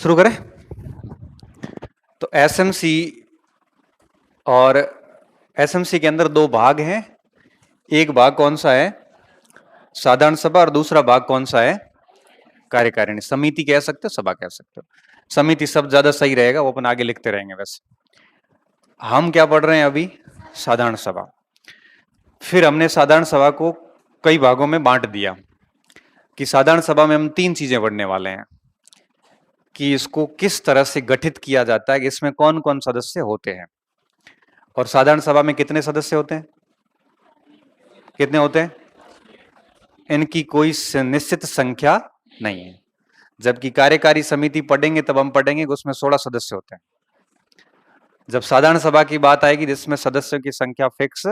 शुरू करें। तो एसएमसी और एसएमसी के अंदर दो भाग हैं। एक भाग कौन सा है? साधारण सभा। और दूसरा भाग कौन सा है? कार्यकारिणी। समिति कह सकते हो, सभा कह सकते हो। समिति शब्द ज्यादा सही रहेगा, वो अपन आगे लिखते रहेंगे। वैसे हम क्या पढ़ रहे हैं अभी? साधारण सभा। फिर हमने साधारण सभा को कई भागों में बांट दिया कि साधारण सभा में हम तीन चीजें पढ़ने वाले हैं कि इसको किस तरह से गठित किया जाता है, कि इसमें कौन कौन सदस्य होते हैं। और साधारण सभा में कितने सदस्य होते हैं? कितने होते हैं? इनकी कोई निश्चित संख्या नहीं है। जबकि कार्यकारी समिति पढ़ेंगे तब हम पढ़ेंगे कि उसमें 16 सदस्य होते हैं। जब साधारण सभा की बात आएगी जिसमें सदस्यों की संख्या फिक्स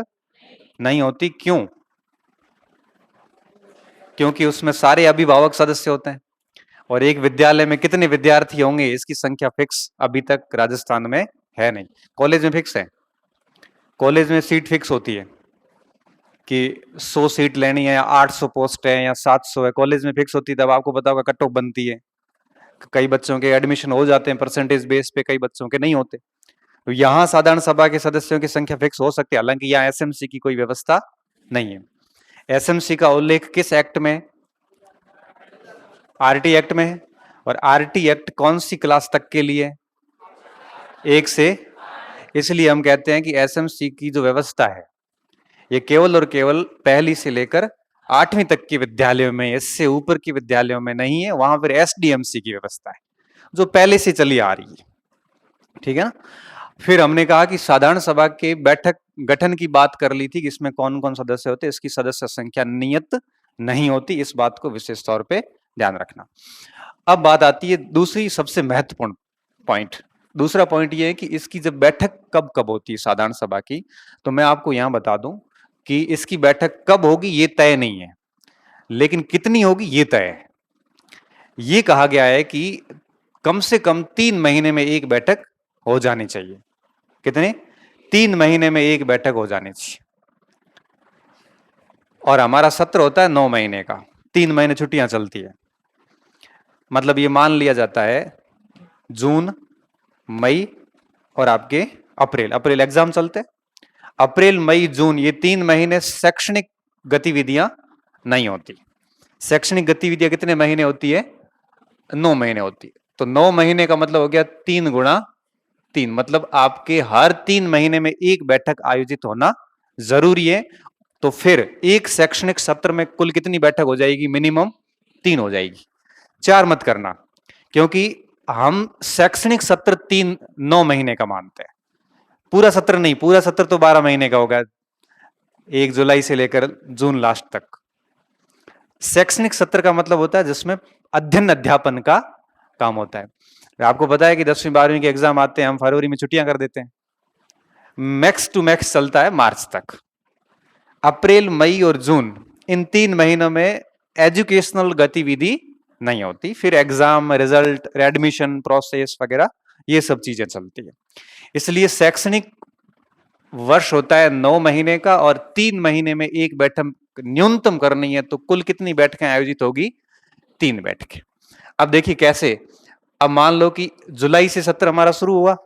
नहीं होती। क्यों? क्योंकि उसमें सारे अभिभावक सदस्य होते हैं और एक विद्यालय में कितने विद्यार्थी होंगे इसकी संख्या फिक्स अभी तक राजस्थान में है नहीं। कॉलेज में फिक्स है। कॉलेज में सीट फिक्स होती है कि 100 सीट लेनी है या 800 पोस्ट है या 700 है। कॉलेज में फिक्स होती है, तब आपको पता होगा कट ऑफ बनती है। कई बच्चों के एडमिशन हो जाते हैं परसेंटेज बेस पे, कई बच्चों के नहीं होते। तो यहां साधारण सभा के सदस्यों की संख्या फिक्स हो सकती है, हालांकि यहां एसएमसी की कोई व्यवस्था नहीं है। एसएमसी का उल्लेख किस एक्ट में? आरटी एक्ट में है। और आरटी एक्ट कौन सी क्लास तक के लिए? 1 से। इसलिए हम कहते हैं कि एसएमसी की जो व्यवस्था है ये केवल और केवल पहली से लेकर 8वीं तक के विद्यालयों में, इससे ऊपर के विद्यालयों में नहीं है। वहां पर एसडीएमसी की व्यवस्था है जो पहले से चली आ रही है। ठीक है ना? फिर हमने कहा कि साधारण सभा के बैठक गठन की बात कर ली थी कि इसमें कौन कौन सदस्य होते हैं। इसकी सदस्य संख्या नियत नहीं होती, इस बात को विशेष तौर पे ध्यान रखना। अब बात आती है दूसरी सबसे महत्वपूर्ण पॉइंट। दूसरा पॉइंट ये है कि इसकी जब बैठक कब कब होती है साधारण सभा की, तो मैं आपको यहां बता दूं कि इसकी बैठक कब होगी ये तय नहीं है, लेकिन कितनी होगी ये तय है। ये कहा गया है कि कम से कम 3 महीने में एक बैठक हो जानी चाहिए। कितने? 3 महीने में एक बैठक हो जानी चाहिए। और हमारा सत्र होता है 9 महीने का, 3 महीने छुट्टियां चलती है। मतलब ये मान लिया जाता है जून, मई और आपके अप्रैल एग्जाम चलते हैं। अप्रैल, मई, जून ये 3 महीने शैक्षणिक गतिविधियां नहीं होती। शैक्षणिक गतिविधियां कितने महीने होती है? 9 महीने होती है। तो 9 महीने का मतलब हो गया 3 गुणा 3, मतलब आपके हर 3 महीने में एक बैठक आयोजित होना जरूरी है। तो फिर एक शैक्षणिक सत्र में कुल कितनी बैठक हो जाएगी? मिनिमम 3 हो जाएगी। 4 मत करना, क्योंकि हम शैक्षणिक सत्र 9 महीने का मानते हैं। पूरा सत्र नहीं, पूरा सत्र तो 12 महीने का होगा, 1 जुलाई से लेकर जून लास्ट तक। शैक्षणिक सत्र का मतलब होता है जिसमें अध्ययन अध्यापन का काम होता है। आपको पता है कि 10वीं 12वीं के एग्जाम आते हैं, हम फरवरी में छुट्टियां कर देते हैं। मैक्स टू मैक्स चलता है मार्च तक। अप्रैल, मई और जून इन 3 महीनों में एजुकेशनल गतिविधि नहीं होती। फिर एग्जाम, रिजल्ट, एडमिशन प्रोसेस वगैरह ये सब चीजें चलती है। इसलिए शैक्षणिक वर्ष होता है 9 महीने का और 3 महीने में एक बैठक न्यूनतम करनी है। तो कुल कितनी बैठकें आयोजित होगी? 3 बैठकें। अब देखिए कैसे। अब मान लो कि जुलाई से सत्र हमारा शुरू हुआ,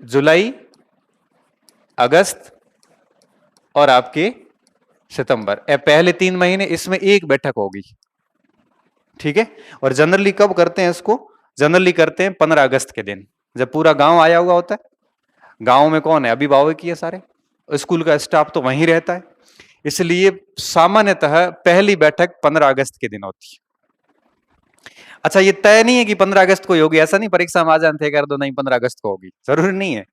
जुलाई, अगस्त और आपके सितंबर, पहले 3 महीने इसमें एक बैठक होगी। ठीक है? और जनरली कब करते हैं इसको? जनरली करते हैं 15 अगस्त के दिन, जब पूरा गांव आया हुआ होता है। गांव में कौन है? अभिभावक ही है सारे, स्कूल का स्टाफ तो वहीं रहता है। इसलिए सामान्यतः पहली बैठक 15 अगस्त के दिन होती है। अच्छा, ये तय नहीं है कि 15 अगस्त को ही होगी, ऐसा नहीं परीक्षा में आ जाते कर दो नहीं 15 अगस्त को होगी, जरूरी नहीं है।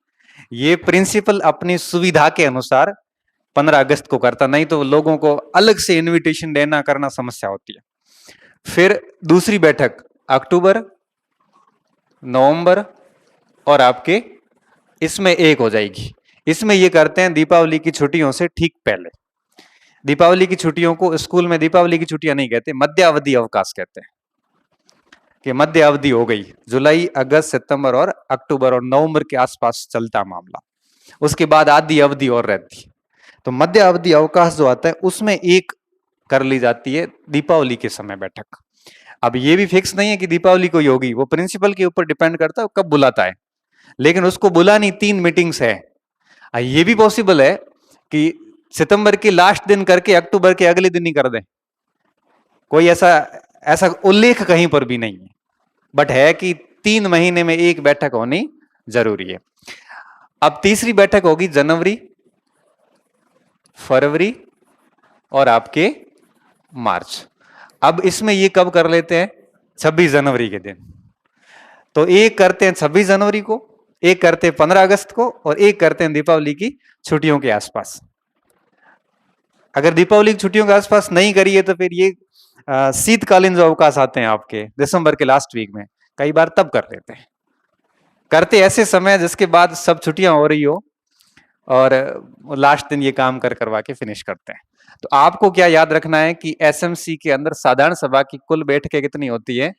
ये प्रिंसिपल अपनी सुविधा के अनुसार 15 अगस्त को करता, नहीं तो लोगों को अलग से इनविटेशन देना करना समस्या होती है। फिर दूसरी बैठक अक्टूबर, नवंबर और आपके इसमें एक हो जाएगी। इसमें ये करते हैं दीपावली की छुट्टियों से ठीक पहले। दीपावली की छुट्टियों को स्कूल में दीपावली की छुट्टियां नहीं कहते, मध्यावधि अवकाश कहते हैं कि मध्य अवधि हो गई। जुलाई, अगस्त, सितंबर और अक्टूबर और नवंबर के आसपास चलता मामला। उसके बाद आधी अवधि और रहती। तो मध्य अवधि अवकाश जो आता है उसमें एक कर ली जाती है दीपावली के समय बैठक। अब ये भी फिक्स नहीं है कि दीपावली को ही होगी, वो प्रिंसिपल के ऊपर डिपेंड करता है कब बुलाता है। लेकिन उसको बुलानी 3 मीटिंग्स है। ये भी पॉसिबल है कि सितंबर के लास्ट दिन करके अक्टूबर के अगले दिन ही कर दें। कोई ऐसा ऐसा उल्लेख कहीं पर भी नहीं है, बट है कि 3 महीने में एक बैठक होनी जरूरी है। अब तीसरी बैठक होगी जनवरी, फरवरी और आपके मार्च। अब इसमें ये कब कर लेते हैं? 26 जनवरी के दिन। तो एक करते हैं 26 जनवरी को, एक करते हैं 15 अगस्त को, और एक करते हैं दीपावली की छुट्टियों के आसपास। अगर दीपावली की छुट्टियों के आसपास नहीं करिए तो फिर ये शीतकालीन जो अवकाश आते हैं आपके दिसंबर के लास्ट वीक में, कई बार तब कर लेते हैं। करते ऐसे समय जिसके बाद सब छुट्टियां हो रही हो, और लास्ट दिन ये काम करवा के फिनिश करते हैं। तो आपको क्या याद रखना है कि एसएमसी के अंदर साधारण सभा की कुल बैठकें कितनी होती है?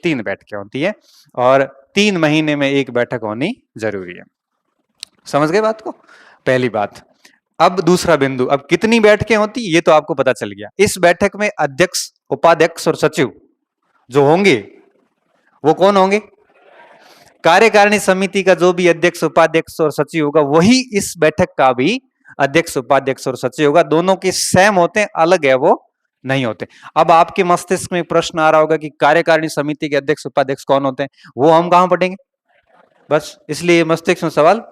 3 बैठकें होती है, और 3 महीने में एक बैठक होनी जरूरी है। समझ गए बात को? पहली बात। अब दूसरा बिंदु, अब कितनी बैठकें होती ये तो आपको पता चल गया। इस बैठक में अध्यक्ष, उपाध्यक्ष और सचिव जो होंगे वो कौन होंगे? कार्यकारिणी समिति का जो भी अध्यक्ष, उपाध्यक्ष और सचिव होगा वही इस बैठक का भी अध्यक्ष, उपाध्यक्ष और सचिव होगा। दोनों के सेम होते हैं, अलग है वो नहीं होते। अब आपके मस्तिष्क में प्रश्न आ रहा होगा कि कार्यकारिणी समिति के अध्यक्ष, उपाध्यक्ष कौन होते हैं? वो हम कहां पढ़ेंगे? बस इसलिए मस्तिष्क में सवाल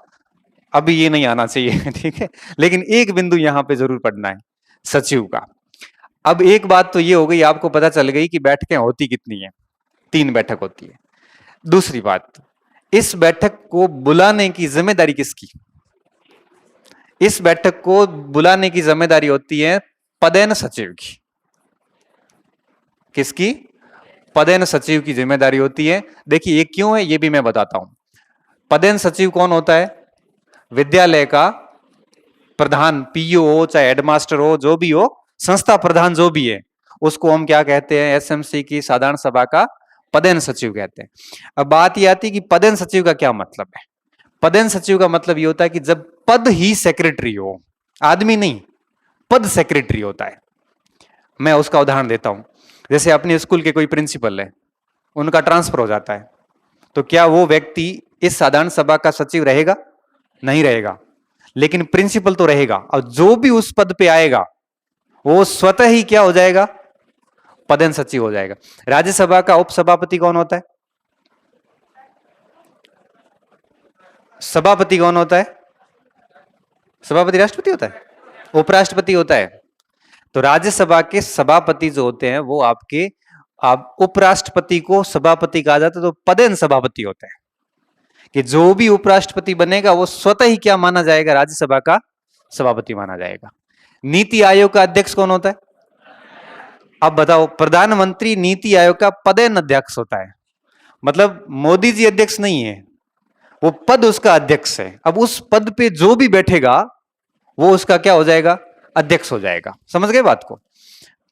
अभी ये नहीं आना चाहिए ठीक है। लेकिन एक बिंदु यहां पे जरूर पढ़ना है, सचिव का। अब एक बात तो ये हो गई, आपको पता चल गई कि बैठकें होती कितनी है, 3 बैठक होती है। दूसरी बात, इस बैठक को बुलाने की जिम्मेदारी किसकी? इस बैठक को बुलाने की जिम्मेदारी होती है पदेन सचिव की। किसकी? पदेन सचिव की जिम्मेदारी होती है। देखिए ये क्यों है ये भी मैं बताता हूं। पदेन सचिव कौन होता है? विद्यालय का प्रधान, पीओ हो चाहे हेडमास्टर हो, जो भी हो, संस्था प्रधान जो भी है, उसको हम क्या कहते हैं? एसएमसी की साधारण सभा का पदेन सचिव कहते हैं। अब बात यह आती है कि पदेन सचिव का क्या मतलब है। पदेन सचिव का मतलब ये होता है कि जब पद ही सेक्रेटरी हो, आदमी नहीं, पद सेक्रेटरी होता है। मैं उसका उदाहरण देता हूं। जैसे अपने स्कूल के कोई प्रिंसिपल है, उनका ट्रांसफर हो जाता है, तो क्या वो व्यक्ति इस साधारण सभा का सचिव रहेगा? नहीं रहेगा, लेकिन प्रिंसिपल तो रहेगा। और जो भी उस पद पे आएगा वो स्वतः ही क्या हो जाएगा? पदेन सचिव हो जाएगा। राज्यसभा का उपसभापति कौन होता है? सभापति कौन होता है? सभापति राष्ट्रपति होता है, उपराष्ट्रपति होता है। तो राज्यसभा के सभापति जो होते हैं वो आपके, आप उपराष्ट्रपति को सभापति कहा जाता है, तो पदेन सभापति होते हैं। कि जो भी उपराष्ट्रपति बनेगा वो स्वतः ही क्या माना जाएगा? राज्यसभा का सभापति माना जाएगा। नीति आयोग का अध्यक्ष कौन होता है? अब बताओ, प्रधानमंत्री नीति आयोग का पदेन अध्यक्ष होता है। मतलब मोदी जी अध्यक्ष नहीं है, वो पद उसका अध्यक्ष है। अब उस पद पे जो भी बैठेगा वो उसका क्या हो जाएगा? अध्यक्ष हो जाएगा। समझ गए बात को?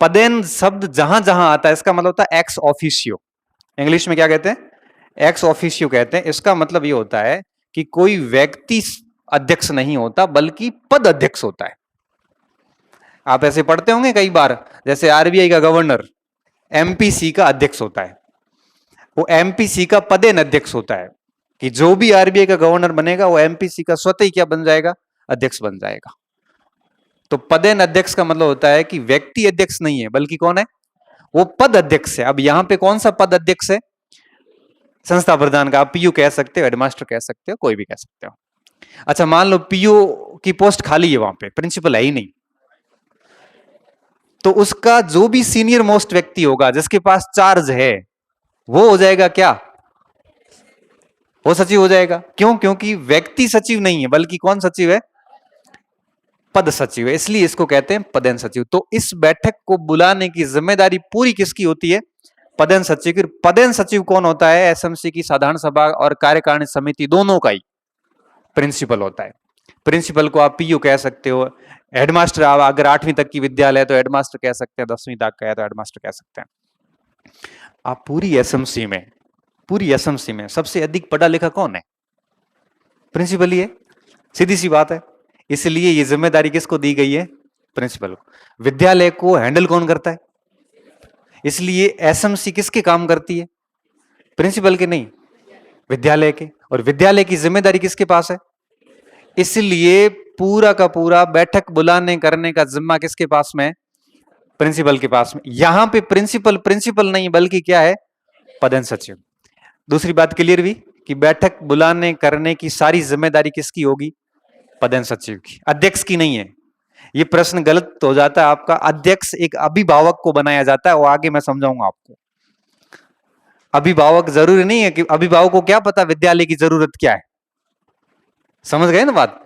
पदेन शब्द जहां जहां आता है इसका मतलब होता है एक्स ऑफिशियो। इंग्लिश में क्या कहते हैं? एक्स ऑफिशियो कहते हैं। इसका मतलब ये होता है कि कोई व्यक्ति अध्यक्ष नहीं होता बल्कि पद अध्यक्ष होता है। आप ऐसे पढ़ते होंगे कई बार, जैसे आरबीआई का गवर्नर एमपीसी का अध्यक्ष होता है, वो एमपीसी का पदेन अध्यक्ष होता है। कि जो भी आरबीआई का गवर्नर बनेगा वो एमपीसी का स्वतः ही क्या बन जाएगा? अध्यक्ष बन जाएगा। तो पदेन अध्यक्ष का मतलब होता है कि व्यक्ति अध्यक्ष नहीं है बल्कि कौन है? वो पद अध्यक्ष है। अब यहां पे कौन सा पद अध्यक्ष है? संस्था प्रधान का। आप पीयू कह सकते हो, हेडमास्टर कह सकते हो, कोई भी कह सकते हो। अच्छा मान लो पीयू की पोस्ट खाली है, वहां पे प्रिंसिपल है ही नहीं, तो उसका जो भी सीनियर मोस्ट व्यक्ति होगा जिसके पास चार्ज है वो हो जाएगा क्या? वो सचिव हो जाएगा। क्यों? क्योंकि व्यक्ति सचिव नहीं है बल्कि कौन सचिव है? पद सचिव है, इसलिए इसको कहते हैं पदेन सचिव। तो इस बैठक को बुलाने की जिम्मेदारी पूरी किसकी होती है? पदेन सचिव की। पदेन सचिव कौन होता है? एसएमसी की साधारण सभा और कार्यकारिणी समिति दोनों का ही प्रिंसिपल होता है। प्रिंसिपल को आप पीयू कह सकते हो, हेडमास्टर अगर 8वीं तक की विद्यालय है तो हेडमास्टर कह सकते हैं, 10वीं तक का है तो हेडमास्टर कह सकते हैं। आप पूरी एसएमसी में सबसे अधिक पढ़ा लिखा कौन है? प्रिंसिपल ही है, सीधी सी बात है। इसलिए ये जिम्मेदारी किसको दी गई है? प्रिंसिपल को। विद्यालय को हैंडल कौन करता है? इसलिए एसएमसी किसके काम करती है? प्रिंसिपल के नहीं, विद्यालय के। और विद्यालय की जिम्मेदारी किसके पास है? इसलिए पूरा का पूरा बैठक बुलाने करने का जिम्मा किसके पास में है? प्रिंसिपल के पास में। यहां पे प्रिंसिपल प्रिंसिपल नहीं बल्कि क्या है? पदेन सचिव। दूसरी बात क्लियर हुई कि बैठक बुलाने करने की सारी जिम्मेदारी किसकी होगी? पदेन सचिव की, अध्यक्ष की नहीं है। ये प्रश्न गलत हो जाता है आपका। अध्यक्ष एक अभिभावक को बनाया जाता है, वो आगे मैं समझाऊंगा आपको। अभिभावक जरूरी नहीं है कि अभिभावक को क्या पता विद्यालय की जरूरत क्या है। समझ गए ना बात?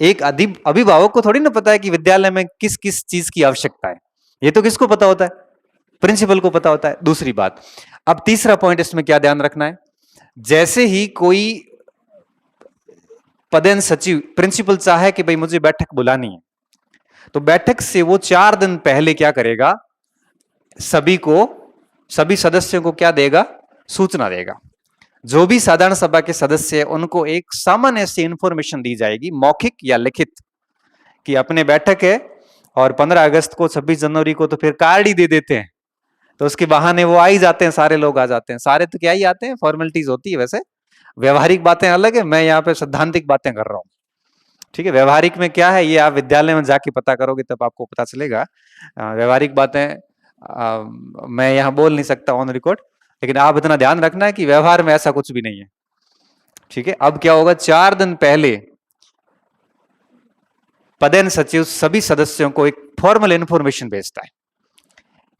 एक अभिभावक को थोड़ी ना पता है कि विद्यालय में किस किस चीज की आवश्यकता है। ये तो किसको पता होता है? प्रिंसिपल को पता होता है। दूसरी बात, अब तीसरा पॉइंट इसमें क्या ध्यान रखना है? जैसे ही कोई पदेन सचिव, प्रिंसिपल चाहे कि भाई मुझे बैठक बुलानी है, तो बैठक से वो 4 दिन पहले क्या करेगा? सभी सदस्यों को क्या देगा? सूचना देगा। जो भी साधारण सभा के सदस्य है उनको एक सामान्य सी इंफॉर्मेशन दी जाएगी, मौखिक या लिखित, कि अपने बैठक है और 15 अगस्त को, 26 जनवरी को तो फिर कार्ड ही दे देते हैं, तो उसके बहाने वो आ ही जाते हैं, सारे लोग आ जाते हैं। सारे तो क्या ही आते हैं, फॉर्मेलिटीज होती है। वैसे व्यवहारिक बातें अलग है, मैं यहाँ पे सैद्धांतिक बातें कर रहा हूँ। ठीक है, व्यवहारिक में क्या है ये आप विद्यालय में जाके पता करोगे तब आपको पता चलेगा। व्यवहारिक बातें मैं यहाँ बोल नहीं सकता ऑन रिकॉर्ड, लेकिन आप इतना ध्यान रखना है कि व्यवहार में ऐसा कुछ भी नहीं है। ठीक है, अब क्या होगा? 4 दिन पहले पदेन सचिव सभी सदस्यों को एक फॉर्मल इंफॉर्मेशन भेजता है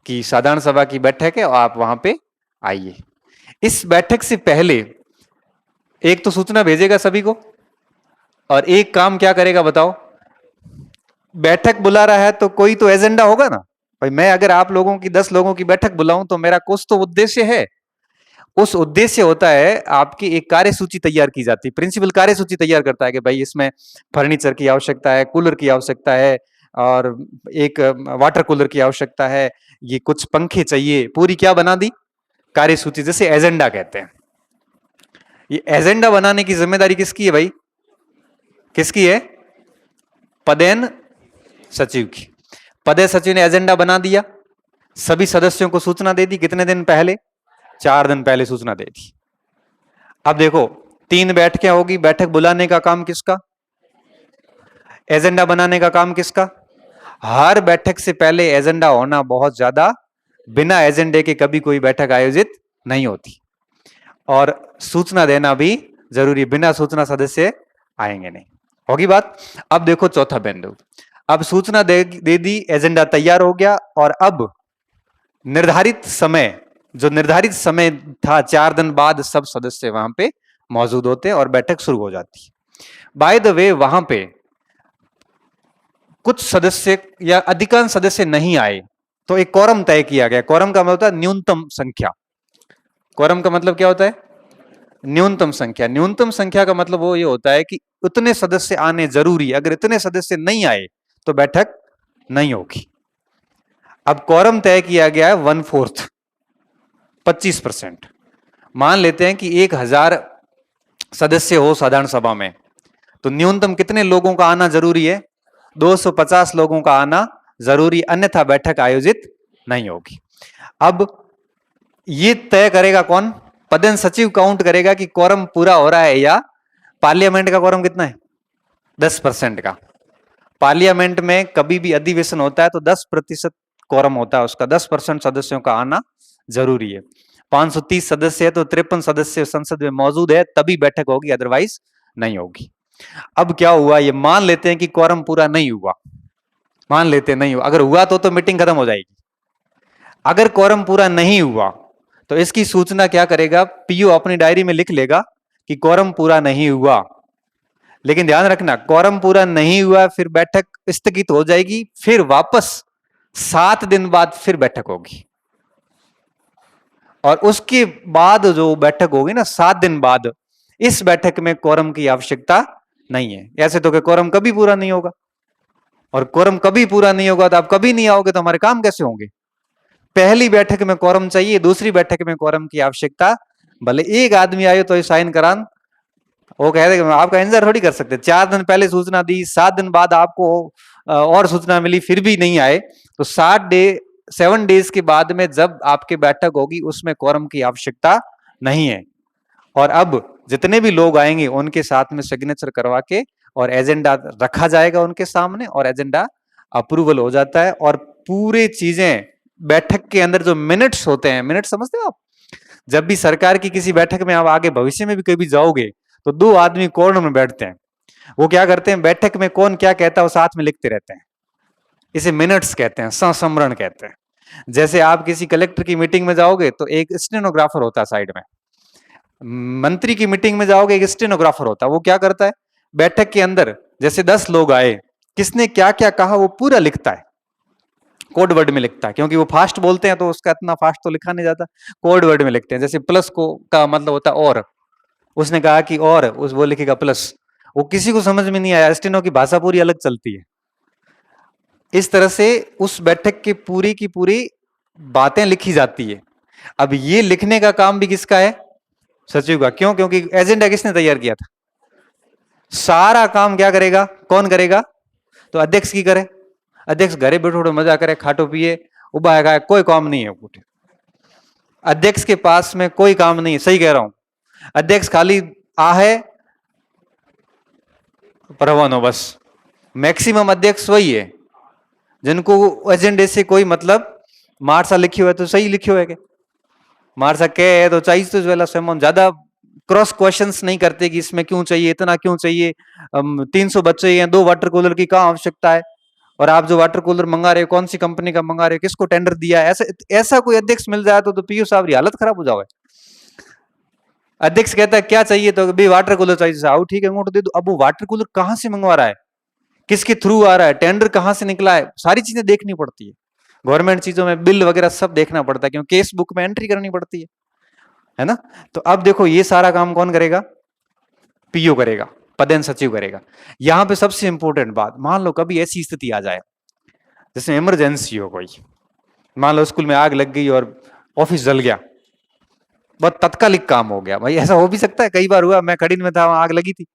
कि साधारण सभा की बैठक है और आप वहां पे आइए। इस बैठक से पहले एक तो सूचना भेजेगा सभी को, और एक काम क्या करेगा बताओ? बैठक बुला रहा है तो कोई तो एजेंडा होगा ना भाई। मैं अगर आप लोगों की 10 लोगों की बैठक बुलाऊं तो मेरा कुछ तो उद्देश्य है। उस उद्देश्य होता है आपकी एक कार्यसूची तैयार की जाती है। प्रिंसिपल कार्यसूची तैयार करता है कि भाई इसमें फर्नीचर की आवश्यकता है, कूलर की आवश्यकता है, और एक वाटर कूलर की आवश्यकता है, ये कुछ पंखे चाहिए, पूरी क्या बना दी? कार्यसूची, जैसे एजेंडा कहते हैं। ये एजेंडा बनाने की जिम्मेदारी किसकी है भाई? किसकी है? पदेन सचिव की। पदेन सचिव ने एजेंडा बना दिया, सभी सदस्यों को सूचना दे दी। कितने दिन पहले? 4 दिन पहले सूचना दे दी। अब देखो, 3 बैठकें होगी। बैठक बुलाने का काम किसका? एजेंडा बनाने का काम किसका? हर बैठक से पहले एजेंडा होना बहुत ज्यादा, बिना एजेंडे के कभी कोई बैठक आयोजित नहीं होती। और सूचना देना भी जरूरी, बिना सूचना सदस्य आएंगे नहीं। होगी बात? अब देखो चौथा बिंदु। अब सूचना दे दी, एजेंडा तैयार हो गया, और अब निर्धारित समय, जो निर्धारित समय था 4 दिन बाद सब सदस्य वहां पे मौजूद होते हैं और बैठक शुरू हो जाती है। बाय द वे, वहां पे कुछ सदस्य या अधिकांश सदस्य नहीं आए तो एक कोरम तय किया गया। कोरम का मतलब होता है न्यूनतम संख्या। कोरम का मतलब क्या होता है? न्यूनतम संख्या। न्यूनतम संख्या का मतलब वो ये होता है कि उतने सदस्य आने जरूरी है, अगर इतने सदस्य नहीं आए तो बैठक नहीं होगी। अब कोरम तय किया गया है 1/4, 25%। मान लेते हैं कि 1000 सदस्य हो साधारण सभा में, तो न्यूनतम कितने लोगों का आना जरूरी है? 250 लोगों का आना जरूरी, अन्यथा बैठक आयोजित नहीं होगी। अब ये तय करेगा कौन? पदेन सचिव काउंट करेगा कि कोरम पूरा हो रहा है, या पार्लियामेंट का कोरम कितना है? 10% का। पार्लियामेंट में कभी भी अधिवेशन होता है तो 10% कोरम होता है उसका, 10% सदस्यों का आना जरूरी है। 530 सदस्य है तो 53 सदस्य संसद में मौजूद है, तभी बैठक होगी, अदरवाइज नहीं होगी। अब क्या हुआ, ये मान लेते हैं कि कोरम पूरा नहीं हुआ, मान लेते नहीं हुआ, अगर हुआ तो मीटिंग खत्म हो जाएगी। अगर कोरम पूरा नहीं हुआ तो इसकी सूचना क्या करेगा? पीओ अपनी डायरी में लिख लेगा कि कोरम पूरा नहीं हुआ। लेकिन ध्यान रखना, कोरम पूरा नहीं हुआ फिर बैठक स्थगित हो जाएगी, फिर वापस 7 दिन बाद फिर बैठक होगी। और उसके बाद जो बैठक होगी ना 7 दिन बाद, इस बैठक में कोरम की आवश्यकता नहीं है। ऐसे तो कोरम कभी पूरा नहीं होगा, और कोरम कभी पूरा नहीं होगा तो आप कभी नहीं आओगे, तो हमारे काम कैसे होंगे? पहली बैठक में कोरम चाहिए, दूसरी बैठक में कोरम की आवश्यकता, भले एक आदमी आए तो साइन करान, वो कह रहे आपका इंतजार थोड़ी कर सकते। 4 दिन पहले सूचना दी, 7 दिन बाद आपको और सूचना मिली, फिर भी नहीं आए, तो 60 डे 7 डेज के बाद में जब आपकी बैठक होगी उसमें quorum की आवश्यकता नहीं है। और अब जितने भी लोग आएंगे उनके साथ में सिग्नेचर करवा के और एजेंडा रखा जाएगा उनके सामने और एजेंडा अप्रूवल हो जाता है। और पूरे चीजें बैठक के अंदर जो मिनट्स होते हैं, मिनट समझते हो आप? जब भी सरकार की किसी बैठक में आप आगे भविष्य में भी कभी जाओगे तो 2 आदमी कॉर्नर में बैठते हैं, वो क्या करते हैं, बैठक में कौन क्या कहता है वो साथ में लिखते रहते हैं। इसे मिनट्स कहते हैं, संस्मरण कहते हैं। जैसे आप किसी कलेक्टर की मीटिंग में जाओगे तो एक स्टेनोग्राफर होता है साइड में, मंत्री की मीटिंग में जाओगे एक स्टेनोग्राफर होता है, वो क्या करता है, बैठक के अंदर जैसे 10 लोग आए, किसने क्या क्या कहा वो पूरा लिखता है, कोड वर्ड में लिखता है, क्योंकि वो फास्ट बोलते हैं तो उसका इतना फास्ट तो लिखा नहीं जाता, कोड वर्ड में लिखते हैं। जैसे प्लस को का मतलब होता है और, उसने कहा कि और, उस वो लिखेगा प्लस, वो किसी को समझ में नहीं आया, स्टेनो की भाषा पूरी अलग चलती है। इस तरह से उस बैठक की पूरी बातें लिखी जाती है। अब ये लिखने का काम भी किसका है, सचिव का। क्यों? क्योंकि एजेंडा किसने तैयार किया था, सारा काम क्या करेगा, कौन करेगा, तो अध्यक्ष की करे। अध्यक्ष घरे बैठो मजा करे, खाटो पिए, उबा है, कोई काम नहीं है। अध्यक्ष के पास में कोई काम नहीं है, सही कह रहा हूं। अध्यक्ष खाली आहे परवानो, बस। मैक्सिमम अध्यक्ष वही है जिनको एजेंडे से कोई मतलब, मारसा लिखियो है तो सही लिखियो है, मारसा कह है तो चाहिए, तो वेला स्वयं ज्यादा क्रॉस क्वेश्चंस नहीं करते कि इसमें क्यों चाहिए, इतना क्यों चाहिए, 300 बच्चे हैं, 2 वाटर कूलर की कहाँ आवश्यकता है, और आप जो वाटर कूलर मंगा रहे हो कौन सी कंपनी का मंगा रहे हो, किसको टेंडर दिया है। ऐसा कोई अध्यक्ष मिल जाए तो पीयू साहब की हालत खराब हो जाए। अध्यक्ष कहता है क्या चाहिए, तो भी वाटर कूलर चाहिए, आओ ठीक है अंगूठा दे दो। अब वो वाटर कूलर कहां से मंगवा रहा है, किसके थ्रू आ रहा है, टेंडर कहां से निकला है, सारी चीजें देखनी पड़ती है। गवर्नमेंट चीजों में बिल वगैरह सब देखना पड़ता है, क्योंकि केस बुक में एंट्री करनी पड़ती है ना। तो अब देखो ये सारा काम कौन करेगा, पीओ करेगा, पदेन सचिव करेगा। यहां पे सबसे इंपॉर्टेंट बात, मान लो कभी ऐसी स्थिति आ जाए जैसे इमरजेंसी हो कोई, मान लो स्कूल में आग लग गई और ऑफिस जल गया, बहुत तत्कालिक काम हो गया। भाई ऐसा हो भी सकता है, कई बार हुआ, मैं खड़ीन में था, वहां आग लगी थी,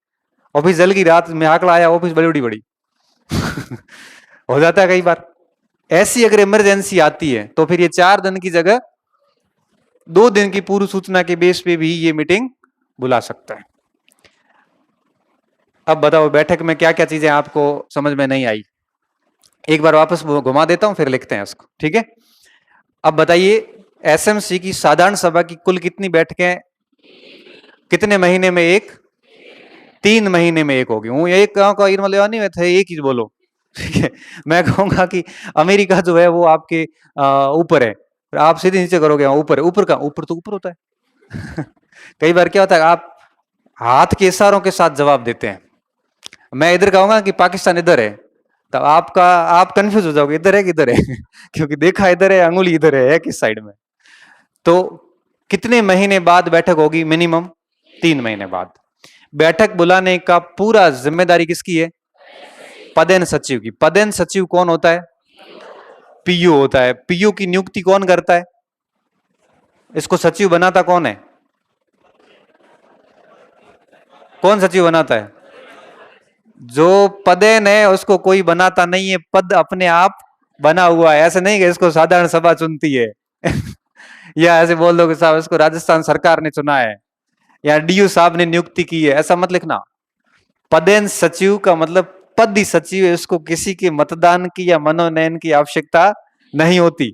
ऑफिस जल गई, रात में आंकड़ा आया, ऑफिस बड़ी बड़ी हो जाता है कई बार। ऐसी अगर इमरजेंसी आती है तो फिर ये 4 दिन की जगह 2 दिन की पूर्व सूचना के बेस पे भी ये मीटिंग बुला सकता है। अब बताओ बैठक में क्या क्या चीजें आपको समझ में नहीं आई, एक बार वापस घुमा देता हूं, फिर लिखते हैं इसको, ठीक है। अब बताइए एसएमसी की साधारण सभा की कुल कितनी बैठकें, कितने महीने में एक, 3 महीने में एक होगी। हूं एक का नहीं थे, एक ही बोलो, ठीक है। मैं कहूंगा कि अमेरिका जो है वो आपके ऊपर है, आप सीधे नीचे करोगे ऊपर है, ऊपर का ऊपर तो ऊपर होता है कई बार क्या होता है, आप हाथ के इशारों के साथ जवाब देते हैं। मैं इधर कहूंगा कि पाकिस्तान इधर है, तब आप कंफ्यूज हो जाओगे, इधर है कि इधर है क्योंकि देखा इधर है, अंगुली इधर है किस साइड में। तो कितने महीने बाद बैठक होगी, मिनिमम 3 महीने बाद। बैठक बुलाने का पूरा जिम्मेदारी किसकी है, पदेन सचिव की। पदेन सचिव कौन होता है, पीयू होता है। पीयू की नियुक्ति कौन करता है, इसको सचिव बनाता कौन है, कौन सचिव बनाता है, जो पदेन है उसको कोई बनाता नहीं है, पद अपने आप बना हुआ है। ऐसे नहीं कि इसको साधारण सभा चुनती है या ऐसे बोल दो कि साहब इसको राजस्थान सरकार ने चुना है या डीयू साहब ने नियुक्ति की है, ऐसा मत लिखना। पदेन सचिव का मतलब पद ही सचिव है, उसको किसी के मतदान की या मनोनयन की आवश्यकता नहीं होती।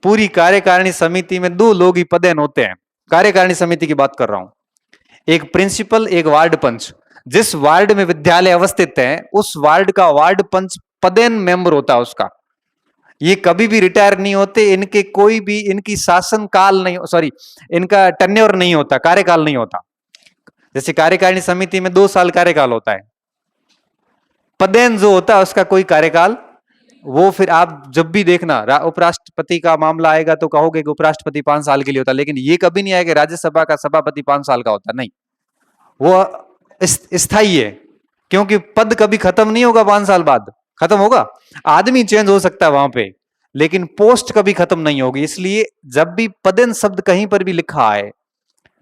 पूरी कार्यकारिणी समिति में 2 लोग ही पदेन होते हैं, कार्यकारिणी समिति की बात कर रहा हूं, एक प्रिंसिपल, एक वार्ड पंच। जिस वार्ड में विद्यालय अवस्थित है उस वार्ड का वार्ड पंच पदेन मेंबर होता है उसका। ये कभी भी रिटायर नहीं होते, इनके कोई भी, इनकी शासन काल नहीं, सॉरी इनका टेन्योर नहीं होता, कार्यकाल नहीं होता। जैसे कार्यकारिणी समिति में 2 साल कार्यकाल होता है, पदेन जो होता है उसका कोई कार्यकाल, वो फिर आप जब भी देखना उपराष्ट्रपति का मामला आएगा तो कहोगे कि उपराष्ट्रपति 5 साल के लिए होता, लेकिन ये कभी नहीं आएगा राज्यसभा का सभापति 5 साल का होता, नहीं, वो स्थायी है। क्योंकि पद कभी खत्म नहीं होगा, 5 साल बाद खत्म होगा, आदमी चेंज हो सकता है वहां पे, लेकिन पोस्ट कभी खत्म नहीं होगी। इसलिए जब भी पदेन शब्द कहीं पर भी लिखा है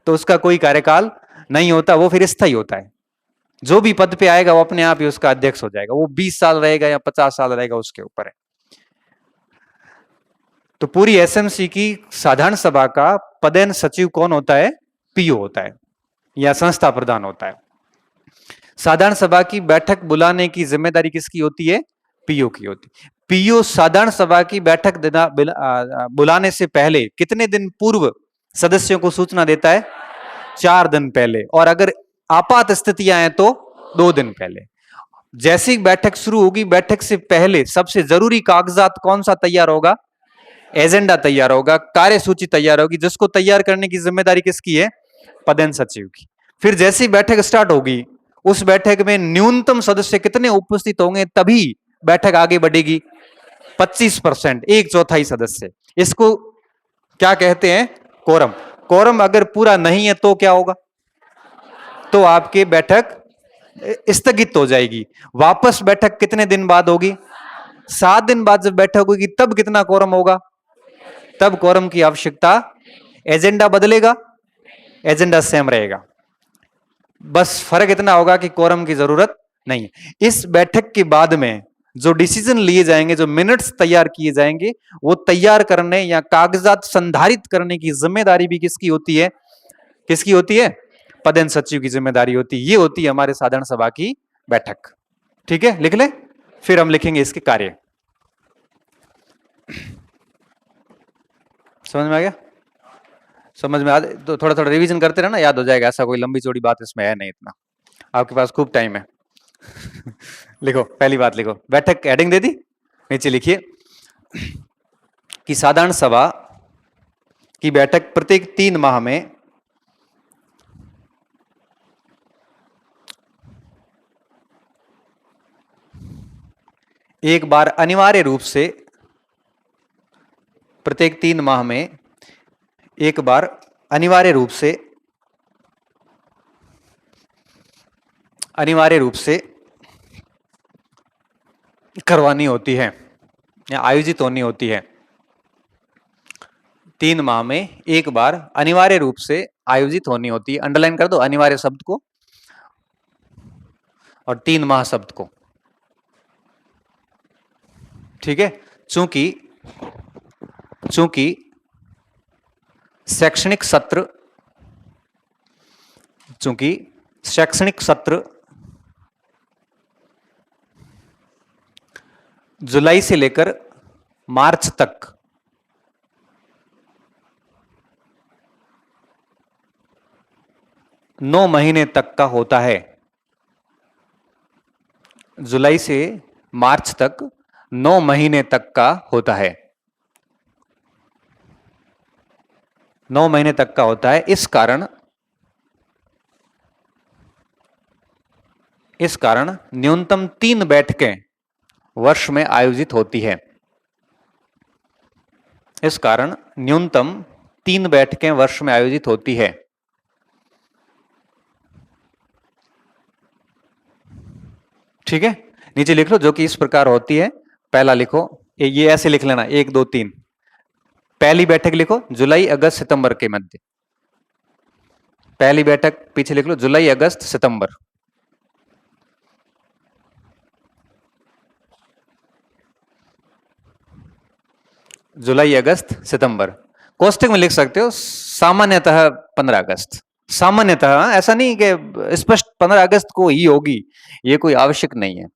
तो उसका कोई कार्यकाल नहीं होता, वो फिर स्थायी होता है। जो भी पद पे आएगा वो अपने आप ही उसका अध्यक्ष हो जाएगा, वो 20 साल रहेगा या 50 साल रहेगा उसके ऊपर है। तो पूरी एसएमसी की साधारण सभा का पदेन सचिव कौन होता है? पीओ होता है या संस्था प्रधान होता है। साधारण सभा की बैठक बुलाने की जिम्मेदारी किसकी होती है? पीओ की होती है। पीओ साधारण सभा की बैठक बुलाने से पहले कितने दिन पूर्व सदस्यों को सूचना देता है? 4 दिन पहले, और अगर आपात स्थितियां हैं तो 2 दिन पहले। जैसी बैठक शुरू होगी, बैठक से पहले सबसे जरूरी कागजात कौन सा तैयार होगा? एजेंडा तैयार होगा, कार्यसूची तैयार होगी, जिसको तैयार करने की जिम्मेदारी किसकी है? पदेन सचिव की। फिर जैसी बैठक स्टार्ट होगी, उस बैठक में न्यूनतम सदस्य कितने उपस्थित होंगे, तभी बैठक आगे बढ़ेगी? 25%, 1/4 सदस्य। इसको क्या कहते हैं? कोरम। कोरम अगर पूरा नहीं है तो क्या होगा? तो आपकी बैठक स्थगित हो जाएगी। वापस बैठक कितने दिन बाद होगी? 7 दिन बाद जब बैठक होगी, तब कितना कोरम होगा? तब कोरम की आवश्यकता, एजेंडा बदलेगा? एजेंडा सेम रहेगा, बस फर्क इतना होगा कि कोरम की जरूरत नहीं है। इस बैठक के बाद में जो डिसीजन लिए जाएंगे, जो मिनट्स तैयार किए जाएंगे, वो तैयार करने या कागजात संधारित करने की जिम्मेदारी भी किसकी होती है? किसकी होती है? पदेन सचिव की जिम्मेदारी होती है। ये होती है हमारे साधारण सभा की बैठक। ठीक है, लिख ले। फिर हम लिखेंगे इसके कार्य। समझ में आ गया? समझ में आ तो थोड़ा थोड़ा रिवीजन करते रहना, याद हो जाएगा। ऐसा कोई लंबी चौड़ी बात इसमें है नहीं, इतना आपके पास खूब टाइम है। लिखो, पहली बात लिखो, बैठक हेडिंग दे दी, नीचे लिखिए कि साधारण सभा की बैठक प्रत्येक 3 माह में एक बार अनिवार्य रूप से, प्रत्येक 3 माह में एक बार अनिवार्य रूप से करवानी होती है या आयोजित होनी होती है। 3 माह में एक बार अनिवार्य रूप से आयोजित होनी होती है। अंडरलाइन कर दो अनिवार्य शब्द को और 3 माह शब्द को। ठीक है, चूंकि शैक्षणिक सत्र जुलाई से लेकर मार्च तक नौ महीने तक का होता है। जुलाई से मार्च तक 9 महीने तक का होता है। 9 महीने तक का होता है। इस कारण न्यूनतम 3 बैठकें वर्ष में आयोजित होती है। इस कारण न्यूनतम 3 बैठकें वर्ष में आयोजित होती है। ठीक है, नीचे लिख लो जो कि इस प्रकार होती है। पहला लिखो, ये ऐसे लिख लेना 1 2 3। पहली बैठक लिखो जुलाई अगस्त सितंबर के मध्य। पहली बैठक पीछे लिख लो जुलाई अगस्त सितंबर। जुलाई अगस्त सितंबर। कोष्टक में लिख सकते हो सामान्यतः 15 अगस्त। सामान्यतः, ऐसा नहीं कि स्पष्ट 15 अगस्त को ही होगी, ये कोई आवश्यक नहीं है।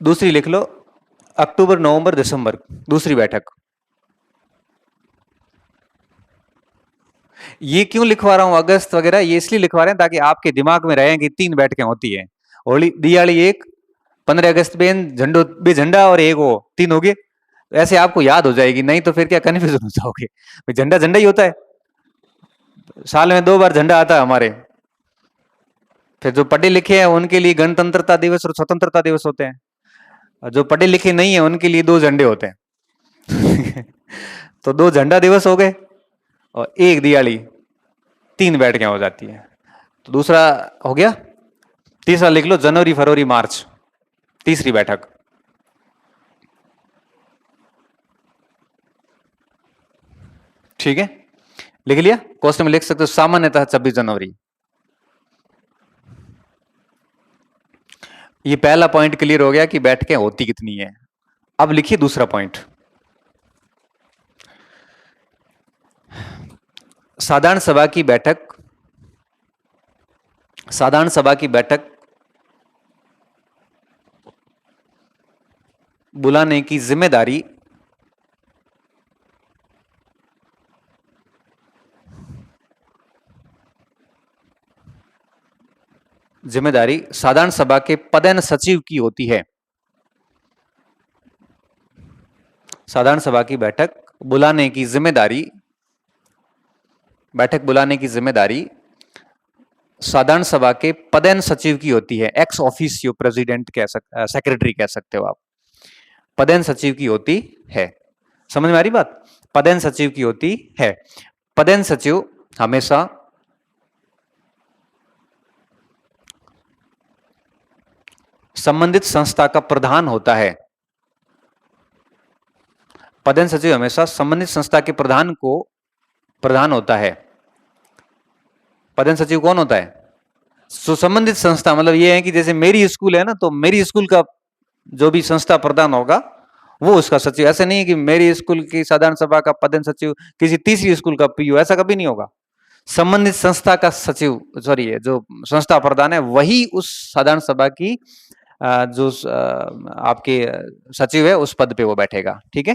दूसरी लिख लो अक्टूबर नवंबर दिसंबर, दूसरी बैठक। ये क्यों लिखवा रहा हूं अगस्त वगैरह? ये इसलिए लिखवा रहे हैं ताकि आपके दिमाग में रहे कि 3 बैठकें होती है। होली दिवाली एक, 15 अगस्त बे झंडा और एक वो 3 हो गए, ऐसे आपको याद हो जाएगी। नहीं तो फिर क्या कन्फ्यूजन हो जाओगे। झंडा झंडा ही होता है, साल में 2 बार झंडा आता है हमारे। फिर जो पढ़े लिखे हैं उनके लिए गणतंत्रता दिवस और स्वतंत्रता दिवस होते हैं, और जो पढ़े लिखे नहीं है उनके लिए 2 झंडे होते हैं। तो 2 झंडा दिवस हो गए और 1 दिवाली, 3 बैठकें हो जाती है। तो दूसरा हो गया। तीसरा लिख लो जनवरी फरवरी मार्च, तीसरी बैठक। ठीक है, लिख लिया। क्वेश्चन में लिख सकते हो सामान्यतः 26 जनवरी। ये पहला पॉइंट क्लियर हो गया कि बैठकें होती कितनी है। अब लिखिए दूसरा पॉइंट। साधारण सभा की बैठक, साधारण सभा की बैठक बुलाने की जिम्मेदारी जिम्मेदारी साधारण सभा के पदेन सचिव की होती है। साधारण सभा की बैठक बुलाने की जिम्मेदारी, बैठक बुलाने की जिम्मेदारी साधारण सभा के पदेन सचिव की होती है। एक्स ऑफिसियो प्रेसिडेंट कह सकते, सेक्रेटरी कह सकते हो आप। पदेन सचिव की होती है। समझ में आ रही बात? पदेन सचिव की होती है। पदेन सचिव हमेशा संबंधित संस्था का प्रधान होता है। पदेन सचिव हमेशा संबंधित संस्था के प्रधान होता है। पदेन सचिव कौन होता है? संबंधित संस्था, मतलब ये है कि जैसे मेरी स्कूल है ना, तो मेरी स्कूल का जो भी संस्था प्रधान होगा वो उसका सचिव। ऐसे नहीं है कि मेरी स्कूल की साधारण सभा का पदेन सचिव किसी तीसरी स्कूल का पीयू, ऐसा कभी नहीं होगा। संबंधित संस्था का सचिव, सॉरी, जो संस्था प्रधान है वही उस साधारण सभा की जो आपके सचिव है उस पद पे वो बैठेगा। ठीक है,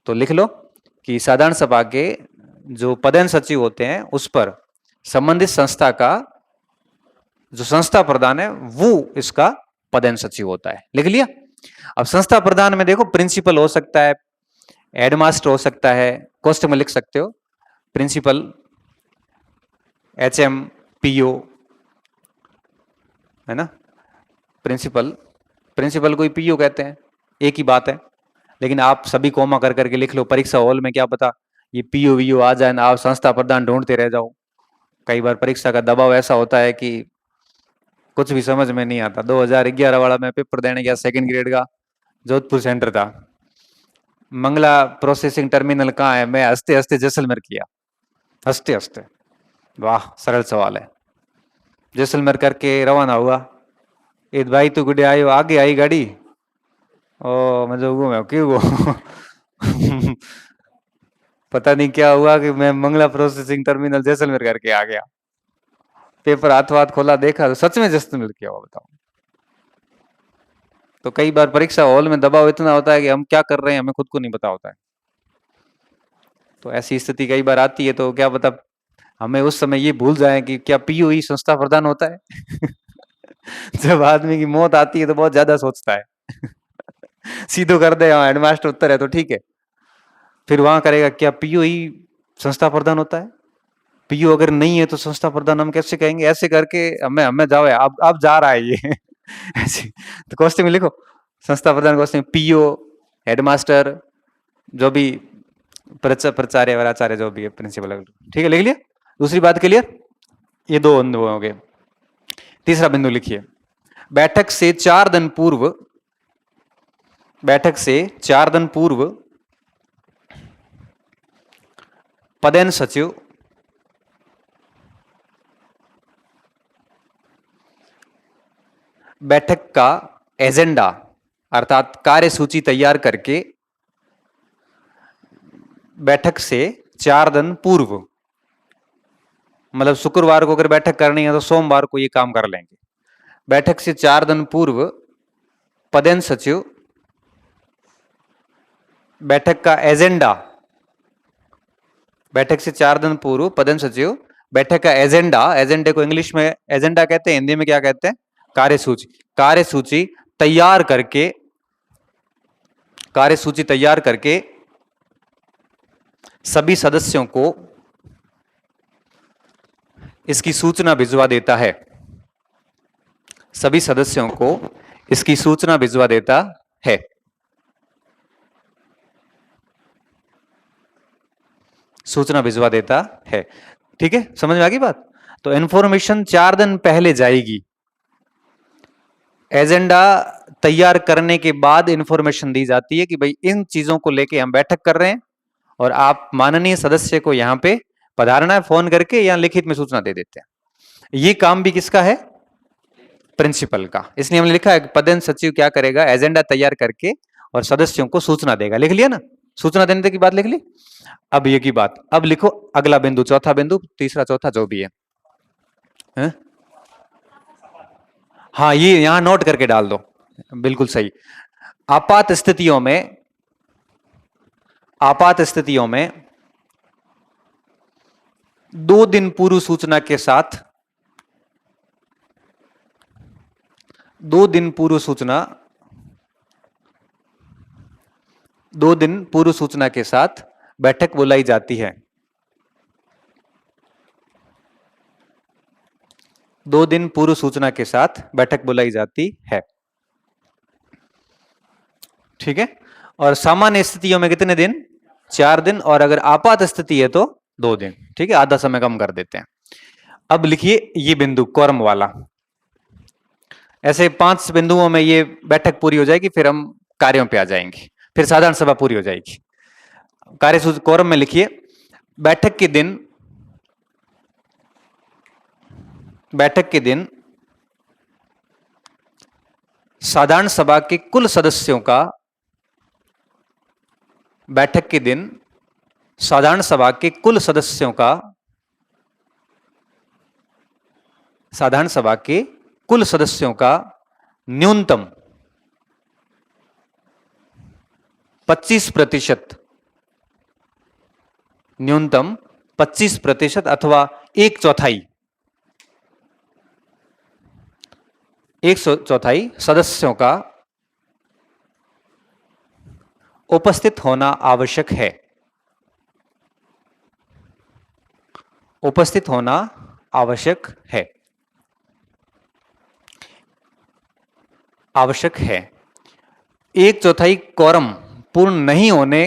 तो लिख लो कि साधारण सभा के जो पदेन सचिव होते हैं उस पर संबंधित संस्था का जो संस्था प्रधान है वो इसका पदेन सचिव होता है। लिख लिया? अब संस्था प्रधान में देखो, प्रिंसिपल हो सकता है, हेडमास्टर हो सकता है, क्वेश्चन में लिख सकते हो प्रिंसिपल, एचएम, पीओ, है ना। प्रिंसिपल, प्रिंसिपल को ही पीओ कहते हैं, एक ही बात है। लेकिन आप सभी कोमा कर करके लिख लो, परीक्षा हॉल में क्या पता ये पीओ वीओ आ जाए ना, आप संस्था प्रधान ढूंढते रह जाओ। कई बार परीक्षा का दबाव ऐसा होता है कि कुछ भी समझ में नहीं आता। 2011 वाला मैं पेपर देने गया, सेकंड ग्रेड का, जोधपुर सेंटर था। मंगला प्रोसेसिंग टर्मिनल कहाँ है, मैं हंसते हंसते जैसलमेर किया, हंसते हंसते। वाह, सरल सवाल है। जैसलमेर करके रवाना हुआ, एक भाई तो गुडे आयो, आगे आई गाड़ी, ओ मतलब वो मैं क्यों वो पता नहीं क्या हुआ कि मैं मंगला प्रोसेसिंग टर्मिनल जैसलमेर करके आ गया। पेपर हाथ हाथ खोला, देखा तो सच में जैसलमेर किया हुआ। बताओ। तो कई बार परीक्षा हॉल में दबाव इतना होता है कि हम क्या कर रहे हैं हमें खुद को नहीं पता होता है। तो ऐसी स्थिति कई बार आती है, तो क्या पता हमें उस समय ये भूल जाए कि क्या पीयू ही संस्था प्रधान होता है। जब आदमी की मौत आती है तो बहुत ज्यादा सोचता है। सीधो कर दे, हाँ हेडमास्टर उत्तर है तो ठीक है। फिर वहां करेगा क्या पीयू ही संस्था प्रधान होता है? पीयू अगर नहीं है तो संस्था प्रधान हम कैसे कहेंगे? ऐसे करके हमें हमें जाओ, अब जा रहा है ये। ऐसे तो क्वेश्चन में लिखो, संस्था प्रधान क्वेश्चन, पीओ, हेडमास्टर, जो भी प्राचार्य वराचार्य जो भी है, प्रिंसिपल। ठीक है, लिख लिया? दूसरी बात क्लियर? ये दो हो गए। तीसरा बिंदु लिखिए, बैठक से 4 दिन पूर्व, बैठक से 4 दिन पूर्व पदेन सचिव बैठक का एजेंडा अर्थात कार्यसूची तैयार करके बैठक से 4 दिन पूर्व, मतलब शुक्रवार को अगर बैठक करनी है तो सोमवार को ये काम कर लेंगे। बैठक से 4 दिन पूर्व पदेन सचिव बैठक का एजेंडा, बैठक से 4 दिन पूर्व पदेन सचिव बैठक का एजेंडा, एजेंडे को इंग्लिश में एजेंडा कहते हैं, हिंदी में क्या कहते हैं? कार्यसूची। कार्यसूची तैयार करके, कार्यसूची तैयार करके सभी सदस्यों को इसकी सूचना भिजवा देता है। सभी सदस्यों को इसकी सूचना भिजवा देता है। सूचना भिजवा देता है। ठीक है, समझ में आ गई बात? तो इंफॉर्मेशन 4 दिन पहले जाएगी। एजेंडा तैयार करने के बाद इंफॉर्मेशन दी जाती है कि भाई इन चीजों को लेके हम बैठक कर रहे हैं और आप माननीय सदस्य को यहां पे पधारना है, फोन करके या लिखित में सूचना दे देते हैं। ये काम भी किसका है? प्रिंसिपल का। इसलिए हमने लिखा है पदेन सचिव क्या करेगा? एजेंडा तैयार करके और सदस्यों को सूचना देगा। लिख लिया ना, सूचना देने तक की बात लिख ली। अब ये की बात, अब लिखो अगला बिंदु, चौथा बिंदु, तीसरा चौथा जो भी है? हाँ, ये यहां नोट करके डाल दो, बिल्कुल सही। आपात स्थितियों में, आपात स्थितियों में 2 दिन पूर्व सूचना के साथ, 2 दिन पूर्व सूचना, 2 दिन पूर्व सूचना के साथ बैठक बुलाई जाती है। 2 दिन पूर्व सूचना के साथ बैठक बुलाई जाती है, ठीक है। और सामान्य स्थितियों में कितने दिन? 4 दिन, और अगर आपात स्थिति है तो 2 दिन, ठीक है, आधा समय कम कर देते हैं। अब लिखिए ये बिंदु कोरम वाला, ऐसे 5 बिंदुओं में ये बैठक पूरी हो जाएगी, फिर हम कार्यों पे आ जाएंगे, फिर साधारण सभा पूरी हो जाएगी। कार्य सूची कोरम में लिखिए, बैठक के दिन, बैठक के दिन साधारण सभा के कुल सदस्यों का, बैठक के दिन साधारण सभा के कुल सदस्यों का, साधारण सभा के कुल सदस्यों का न्यूनतम 25%, न्यूनतम 25% अथवा 1/4, 1/4 सदस्यों का उपस्थित होना आवश्यक है, उपस्थित होना आवश्यक है, आवश्यक है। 1/4 कोरम पूर्ण नहीं होने,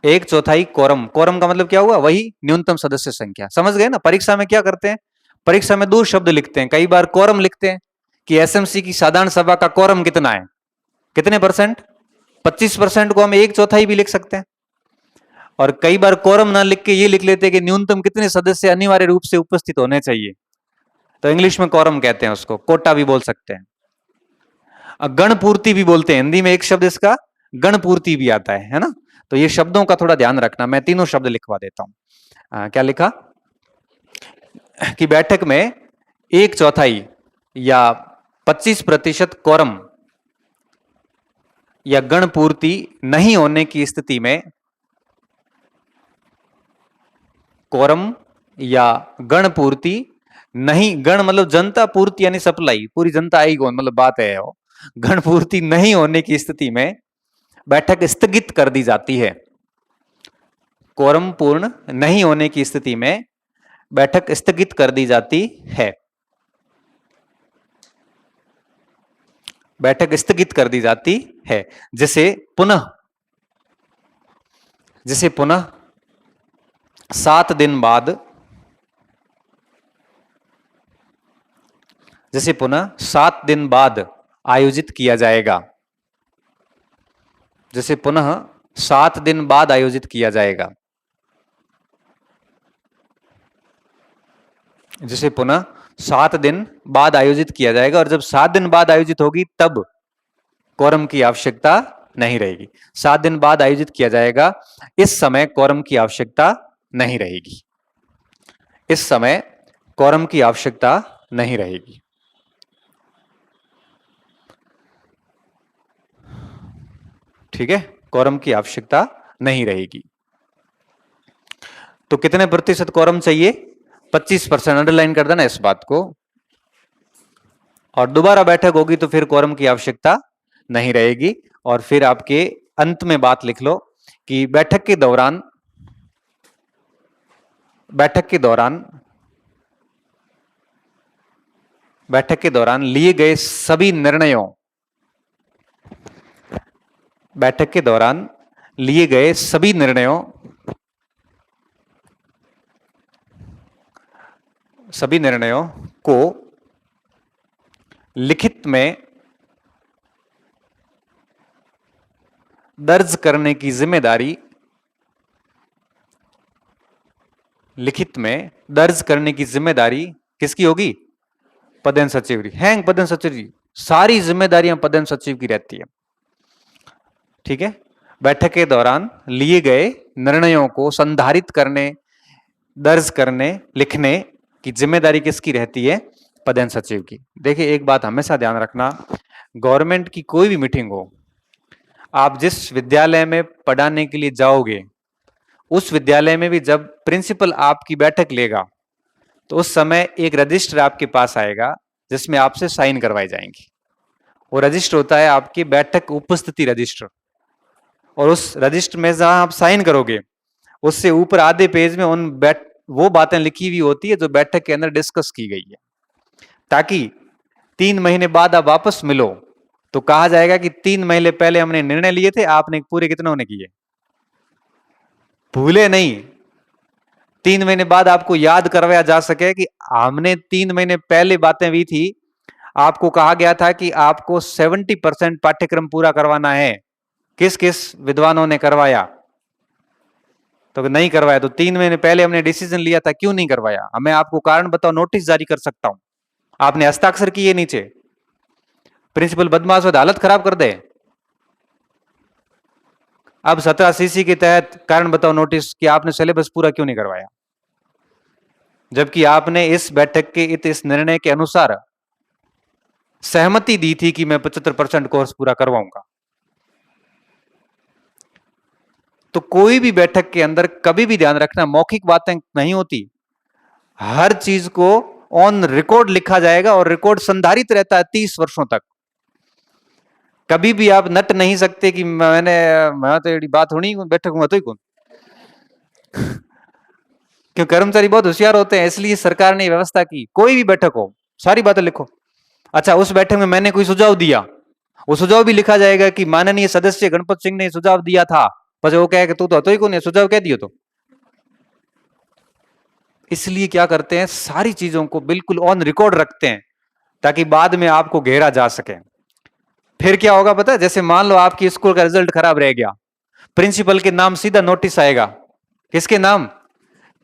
1/4 कोरम, कोरम का मतलब क्या हुआ? वही न्यूनतम सदस्य संख्या, समझ गए ना। परीक्षा में क्या करते हैं, परीक्षा में 2 शब्द लिखते हैं, कई बार कोरम लिखते हैं कि एसएमसी की साधारण सभा का कोरम कितना है, कितने परसेंट, 25% को हम 1/4 भी लिख सकते हैं। और कई बार कोरम ना लिख के ये लिख लेते हैं कि न्यूनतम कितने सदस्य अनिवार्य रूप से उपस्थित होने चाहिए, तो इंग्लिश में कोरम कहते हैं उसको, कोटा भी बोल सकते हैं। गणपूर्ति भी बोलते हैं, हिंदी में एक शब्द इसका गणपूर्ति भी आता है ना। तो ये शब्दों का थोड़ा ध्यान रखना, मैं तीनों शब्द लिखवा देता हूं। क्या लिखा कि बैठक में 1/4 या 25% कोरम या गणपूर्ति नहीं होने की स्थिति में, कोरम या गणपूर्ति नहीं, गण मतलब जनता, पूर्ति यानी सप्लाई, पूरी जनता आई कौन, मतलब बात है वो, गणपूर्ति नहीं होने की स्थिति में बैठक स्थगित कर दी जाती है। कोरम पूर्ण नहीं होने की स्थिति में बैठक स्थगित कर दी जाती है, बैठक स्थगित कर दी जाती है। जिसे पुनः 7 दिन बाद, जिसे पुनः 7 दिन बाद आयोजित किया जाएगा, जिसे पुनः 7 दिन बाद आयोजित किया जाएगा, जिसे पुनः 7 दिन बाद आयोजित किया जाएगा। और जब 7 दिन बाद आयोजित होगी तब कोरम की आवश्यकता नहीं रहेगी। 7 दिन बाद आयोजित किया जाएगा, इस समय कोरम की आवश्यकता नहीं रहेगी, इस समय कोरम की आवश्यकता नहीं रहेगी। ठीक है, कोरम की आवश्यकता नहीं रहेगी। तो कितने प्रतिशत कोरम चाहिए? 25%, अंडरलाइन कर देना इस बात को। और दोबारा बैठक होगी तो फिर कोरम की आवश्यकता नहीं रहेगी। और फिर आपके अंत में बात लिख लो कि बैठक के दौरान, बैठक के दौरान, बैठक के दौरान लिए गए सभी निर्णयों, बैठक के दौरान लिए गए सभी निर्णयों, सभी निर्णयों को लिखित में दर्ज करने की जिम्मेदारी, लिखित में दर्ज करने की जिम्मेदारी किसकी होगी? प्रधान सचिव की। हैं प्रधान सचिव जी, सारी जिम्मेदारियां प्रधान सचिव की रहती है। ठीक है। बैठक के दौरान लिए गए निर्णयों को संधारित करने, दर्ज करने, लिखने की जिम्मेदारी किसकी रहती है? पदेन सचिव की। देखिए एक बात हमेशा ध्यान रखना, गवर्नमेंट की कोई भी मीटिंग हो, आप जिस विद्यालय में पढ़ाने के लिए जाओगे, उस विद्यालय में भी जब प्रिंसिपल आपकी बैठक लेगा, तो उस समय एक रजिस्टर आपके पास आएगा जिसमें आपसे साइन करवाई जाएंगी। वो रजिस्टर होता है आपकी बैठक उपस्थिति रजिस्टर, और उस रजिस्टर में जहां आप साइन करोगे, उससे ऊपर आधे पेज में वो बातें लिखी हुई होती है जो बैठक के अंदर डिस्कस की गई है, ताकि 3 महीने बाद आप वापस मिलो तो कहा जाएगा कि 3 महीने पहले हमने निर्णय लिए थे, आपने पूरे कितने होने किए, भूले नहीं। 3 महीने बाद आपको याद करवाया जा सके कि हमने 3 महीने पहले बातें हुई थी, आपको कहा गया था कि आपको 70% पाठ्यक्रम पूरा करवाना है, किस किस विद्वानों ने करवाया, तो नहीं करवाया, तो 3 महीने पहले हमने डिसीजन लिया था, क्यों नहीं करवाया, हमें आपको कारण बताओ, नोटिस जारी कर सकता हूं। आपने हस्ताक्षर किए नीचे, प्रिंसिपल बदमाश हो तो हालत खराब कर दे। अब 17 CC के तहत कारण बताओ नोटिस कि आपने सिलेबस पूरा क्यों नहीं करवाया, जबकि आपने इस बैठक के इस निर्णय के अनुसार सहमति दी थी कि मैं 75% कोर्स पूरा करवाऊंगा। तो कोई भी बैठक के अंदर कभी भी ध्यान रखना, मौखिक बातें नहीं होती, हर चीज को ऑन रिकॉर्ड लिखा जाएगा और रिकॉर्ड संधारित रहता है 30 वर्षों तक। कभी भी आप नट नहीं सकते कि मैं तो बात होनी बैठक में तो ही कौन क्यों, कर्मचारी बहुत होशियार होते हैं, इसलिए सरकार ने व्यवस्था की, कोई भी बैठक हो सारी बातें लिखो। अच्छा, उस बैठक में मैंने कोई सुझाव दिया, वो सुझाव भी लिखा जाएगा कि माननीय सदस्य गणपत सिंह ने सुझाव दिया था, बस वो कहे कि तू तो ही कौन, सुझाव कह दियो तो। इसलिए क्या करते हैं, सारी चीजों को बिल्कुल ऑन रिकॉर्ड रखते हैं ताकि बाद में आपको घेरा जा सके। फिर क्या होगा पता है, जैसे मान लो आपकी स्कूल का रिजल्ट खराब रह गया, प्रिंसिपल के नाम सीधा नोटिस आएगा, किसके नाम,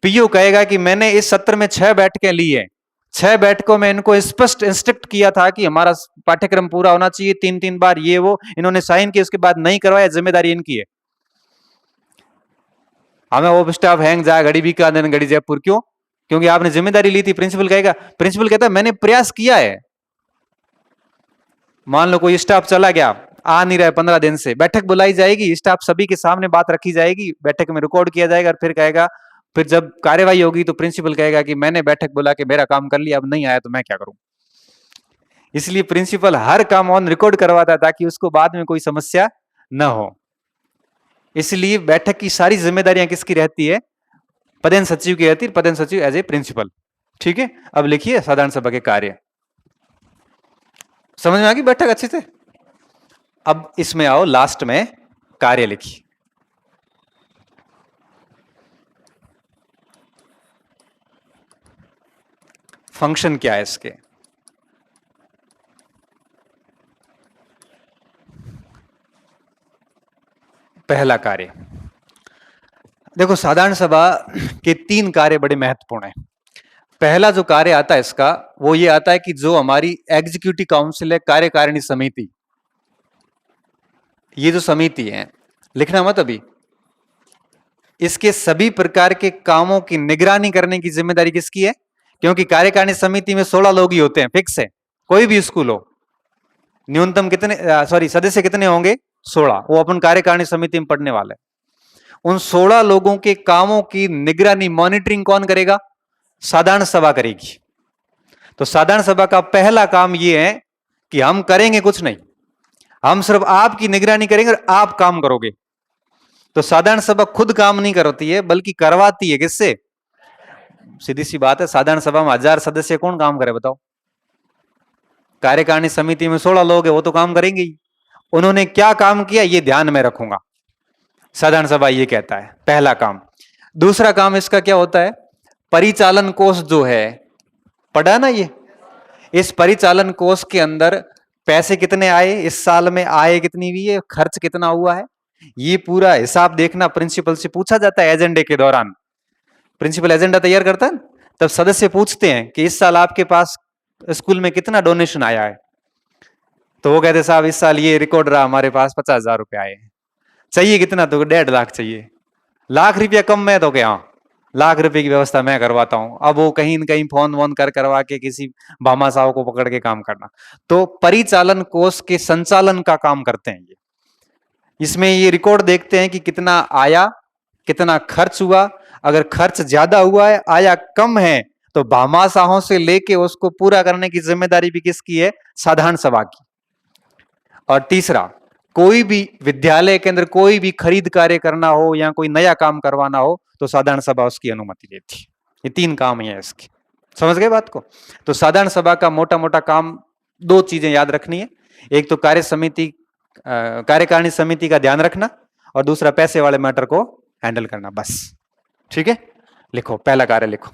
पीयू कहेगा कि मैंने इस सत्र में 6 बैठकें ली है, 6 बैठकों में इनको स्पष्ट इंस्ट्रक्ट किया था कि हमारा पाठ्यक्रम पूरा होना चाहिए, 3-3 बार ये वो, इन्होंने साइन किए, उसके बाद नहीं करवाया, जिम्मेदारी इनकी है। हमें वो स्टाफ हैंग जाए घड़ी बीकानेर घड़ी जयपुर, क्यों, क्योंकि आपने जिम्मेदारी ली थी। प्रिंसिपल कहेगा, प्रिंसिपल कहता है मैंने प्रयास किया है। मान लो कोई स्टाफ चला गया, आ नहीं रहा है 15 दिन से, बैठक बुलाई जाएगी, स्टाफ सभी के सामने बात रखी जाएगी, बैठक में रिकॉर्ड किया जाएगा, और फिर कहेगा, फिर जब कार्यवाही होगी तो प्रिंसिपल कहेगा कि मैंने बैठक बुला के मेरा काम कर लिया, अब नहीं आया तो मैं क्या करूं। इसलिए प्रिंसिपल हर काम ऑन रिकॉर्ड करवाता है ताकि उसको बाद में कोई समस्या न हो। इसलिए बैठक की सारी जिम्मेदारियां किसकी रहती है, पदेन सचिव की रहती है, पदेन सचिव एज ए प्रिंसिपल। ठीक है, अब लिखिए साधारण सभा के कार्य। समझ में आ गई बैठक अच्छे से। अब इसमें आओ, लास्ट में कार्य लिखिए। फंक्शन क्या है इसके, पहला कार्य देखो, साधारण सभा के 3 कार्य बड़े महत्वपूर्ण हैं। पहला जो कार्य आता है इसका, वो ये आता है कि जो हमारी एग्जीक्यूटिव काउंसिल है, कार्यकारिणी समिति, ये जो समिति है, लिखना मत अभी, इसके सभी प्रकार के कामों की निगरानी करने की जिम्मेदारी किसकी है, क्योंकि कार्यकारिणी समिति में 16 लोग ही होते हैं, फिक्स है, कोई भी स्कूल हो, न्यूनतम कितने सदस्य कितने होंगे, 16, वो अपन कार्यकारिणी समिति में पढ़ने वाले। उन 16 लोगों के कामों की निगरानी, मॉनिटरिंग कौन करेगा, साधारण सभा करेगी। तो साधारण सभा का पहला काम यह है कि हम करेंगे कुछ नहीं, हम सिर्फ आपकी निगरानी करेंगे और आप काम करोगे। तो साधारण सभा खुद काम नहीं करती है, बल्कि करवाती है, किससे, सीधी सी बात है, साधारण सभा में 1000 सदस्य कौन काम करे बताओ, कार्यकारिणी समिति में 16 लोग हैं, वो तो काम करेंगे ही। उन्होंने क्या काम किया ये ध्यान में रखूंगा, साधारण सभा ये कहता है, पहला काम। दूसरा काम इसका क्या होता है, परिचालन कोष जो है, पढ़ा ना ये, इस परिचालन कोष के अंदर पैसे कितने आए इस साल में, आए कितनी हुई है, खर्च कितना हुआ है, ये पूरा हिसाब देखना प्रिंसिपल से पूछा जाता है एजेंडे के दौरान। प्रिंसिपल एजेंडा तैयार करता है, तब सदस्य पूछते हैं कि इस साल आपके पास स्कूल में कितना डोनेशन आया है, तो वो कहते साहब इस साल ये रिकॉर्ड रहा, हमारे पास 50,000 रुपए आए हैं। चाहिए कितना? तो 1.5 लाख चाहिए। लाख रुपया कम में तो क्या, लाख रुपए की व्यवस्था मैं करवाता हूं। अब वो कहीं न कहीं फोन वोन करवा के किसी भामाशाह को पकड़ के काम करना। तो परिचालन कोष के संचालन का काम करते हैं ये। इसमें ये रिकॉर्ड देखते हैं कि कितना आया, कितना खर्च हुआ। अगर खर्च ज्यादा हुआ है, आया कम है, तो भामाशाहों से लेके उसको पूरा करने की जिम्मेदारी भी किसकी है? साधारण सभा की। और तीसरा, कोई भी विद्यालय के अंदर कोई भी खरीद कार्य करना हो या कोई नया काम करवाना हो तो साधारण सभा उसकी अनुमति देती है। ये 3 काम है इसके। समझ गए बात को? तो साधारण सभा का मोटा मोटा काम 2 चीजें याद रखनी है। एक तो कार्यकारिणी समिति का ध्यान रखना, और दूसरा पैसे वाले मैटर को हैंडल करना, बस। ठीक है, लिखो, पहला कार्य लिखो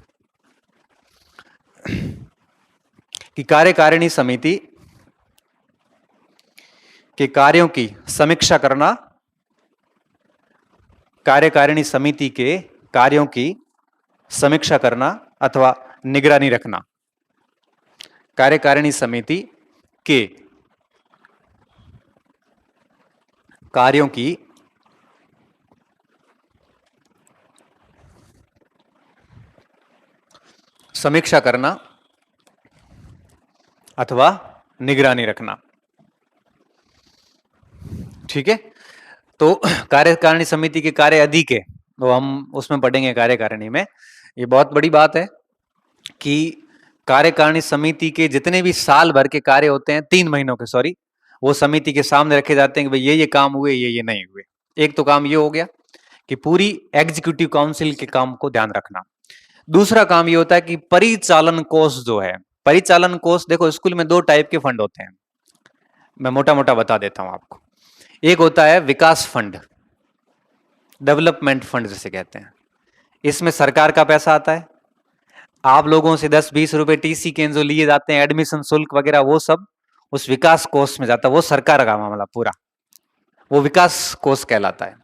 कि कार्यकारिणी समिति के कार्यों की समीक्षा करना, कार्यकारिणी समिति के कार्यों की समीक्षा करना अथवा निगरानी रखना। कार्यकारिणी समिति के कार्यों की समीक्षा करना अथवा निगरानी रखना। ठीक है, तो कार्यकारिणी समिति के कार्य अधिक है, तो हम उसमें पढ़ेंगे कार्यकारिणी में। ये बहुत बड़ी बात है कि कार्यकारिणी समिति के जितने भी साल भर के कार्य होते हैं, 3 महीनों के, सॉरी, वो समिति के सामने रखे जाते हैं कि भाई ये काम हुए, ये नहीं हुए। एक तो काम ये हो गया कि पूरी एग्जीक्यूटिव काउंसिल के काम को ध्यान रखना। दूसरा काम ये होता है कि परिचालन कोष जो है, परिचालन कोष, देखो स्कूल में 2 टाइप के फंड होते हैं, मैं मोटा मोटा बता देता हूं आपको। एक होता है विकास फंड, डेवलपमेंट फंड जिसे कहते हैं। इसमें सरकार का पैसा आता है, आप लोगों से 10-20 रुपए टीसी के जो लिए जाते हैं, एडमिशन शुल्क वगैरह, वो सब उस विकास कोष में जाता है। वो सरकार का मामला पूरा, वो विकास कोष कहलाता है।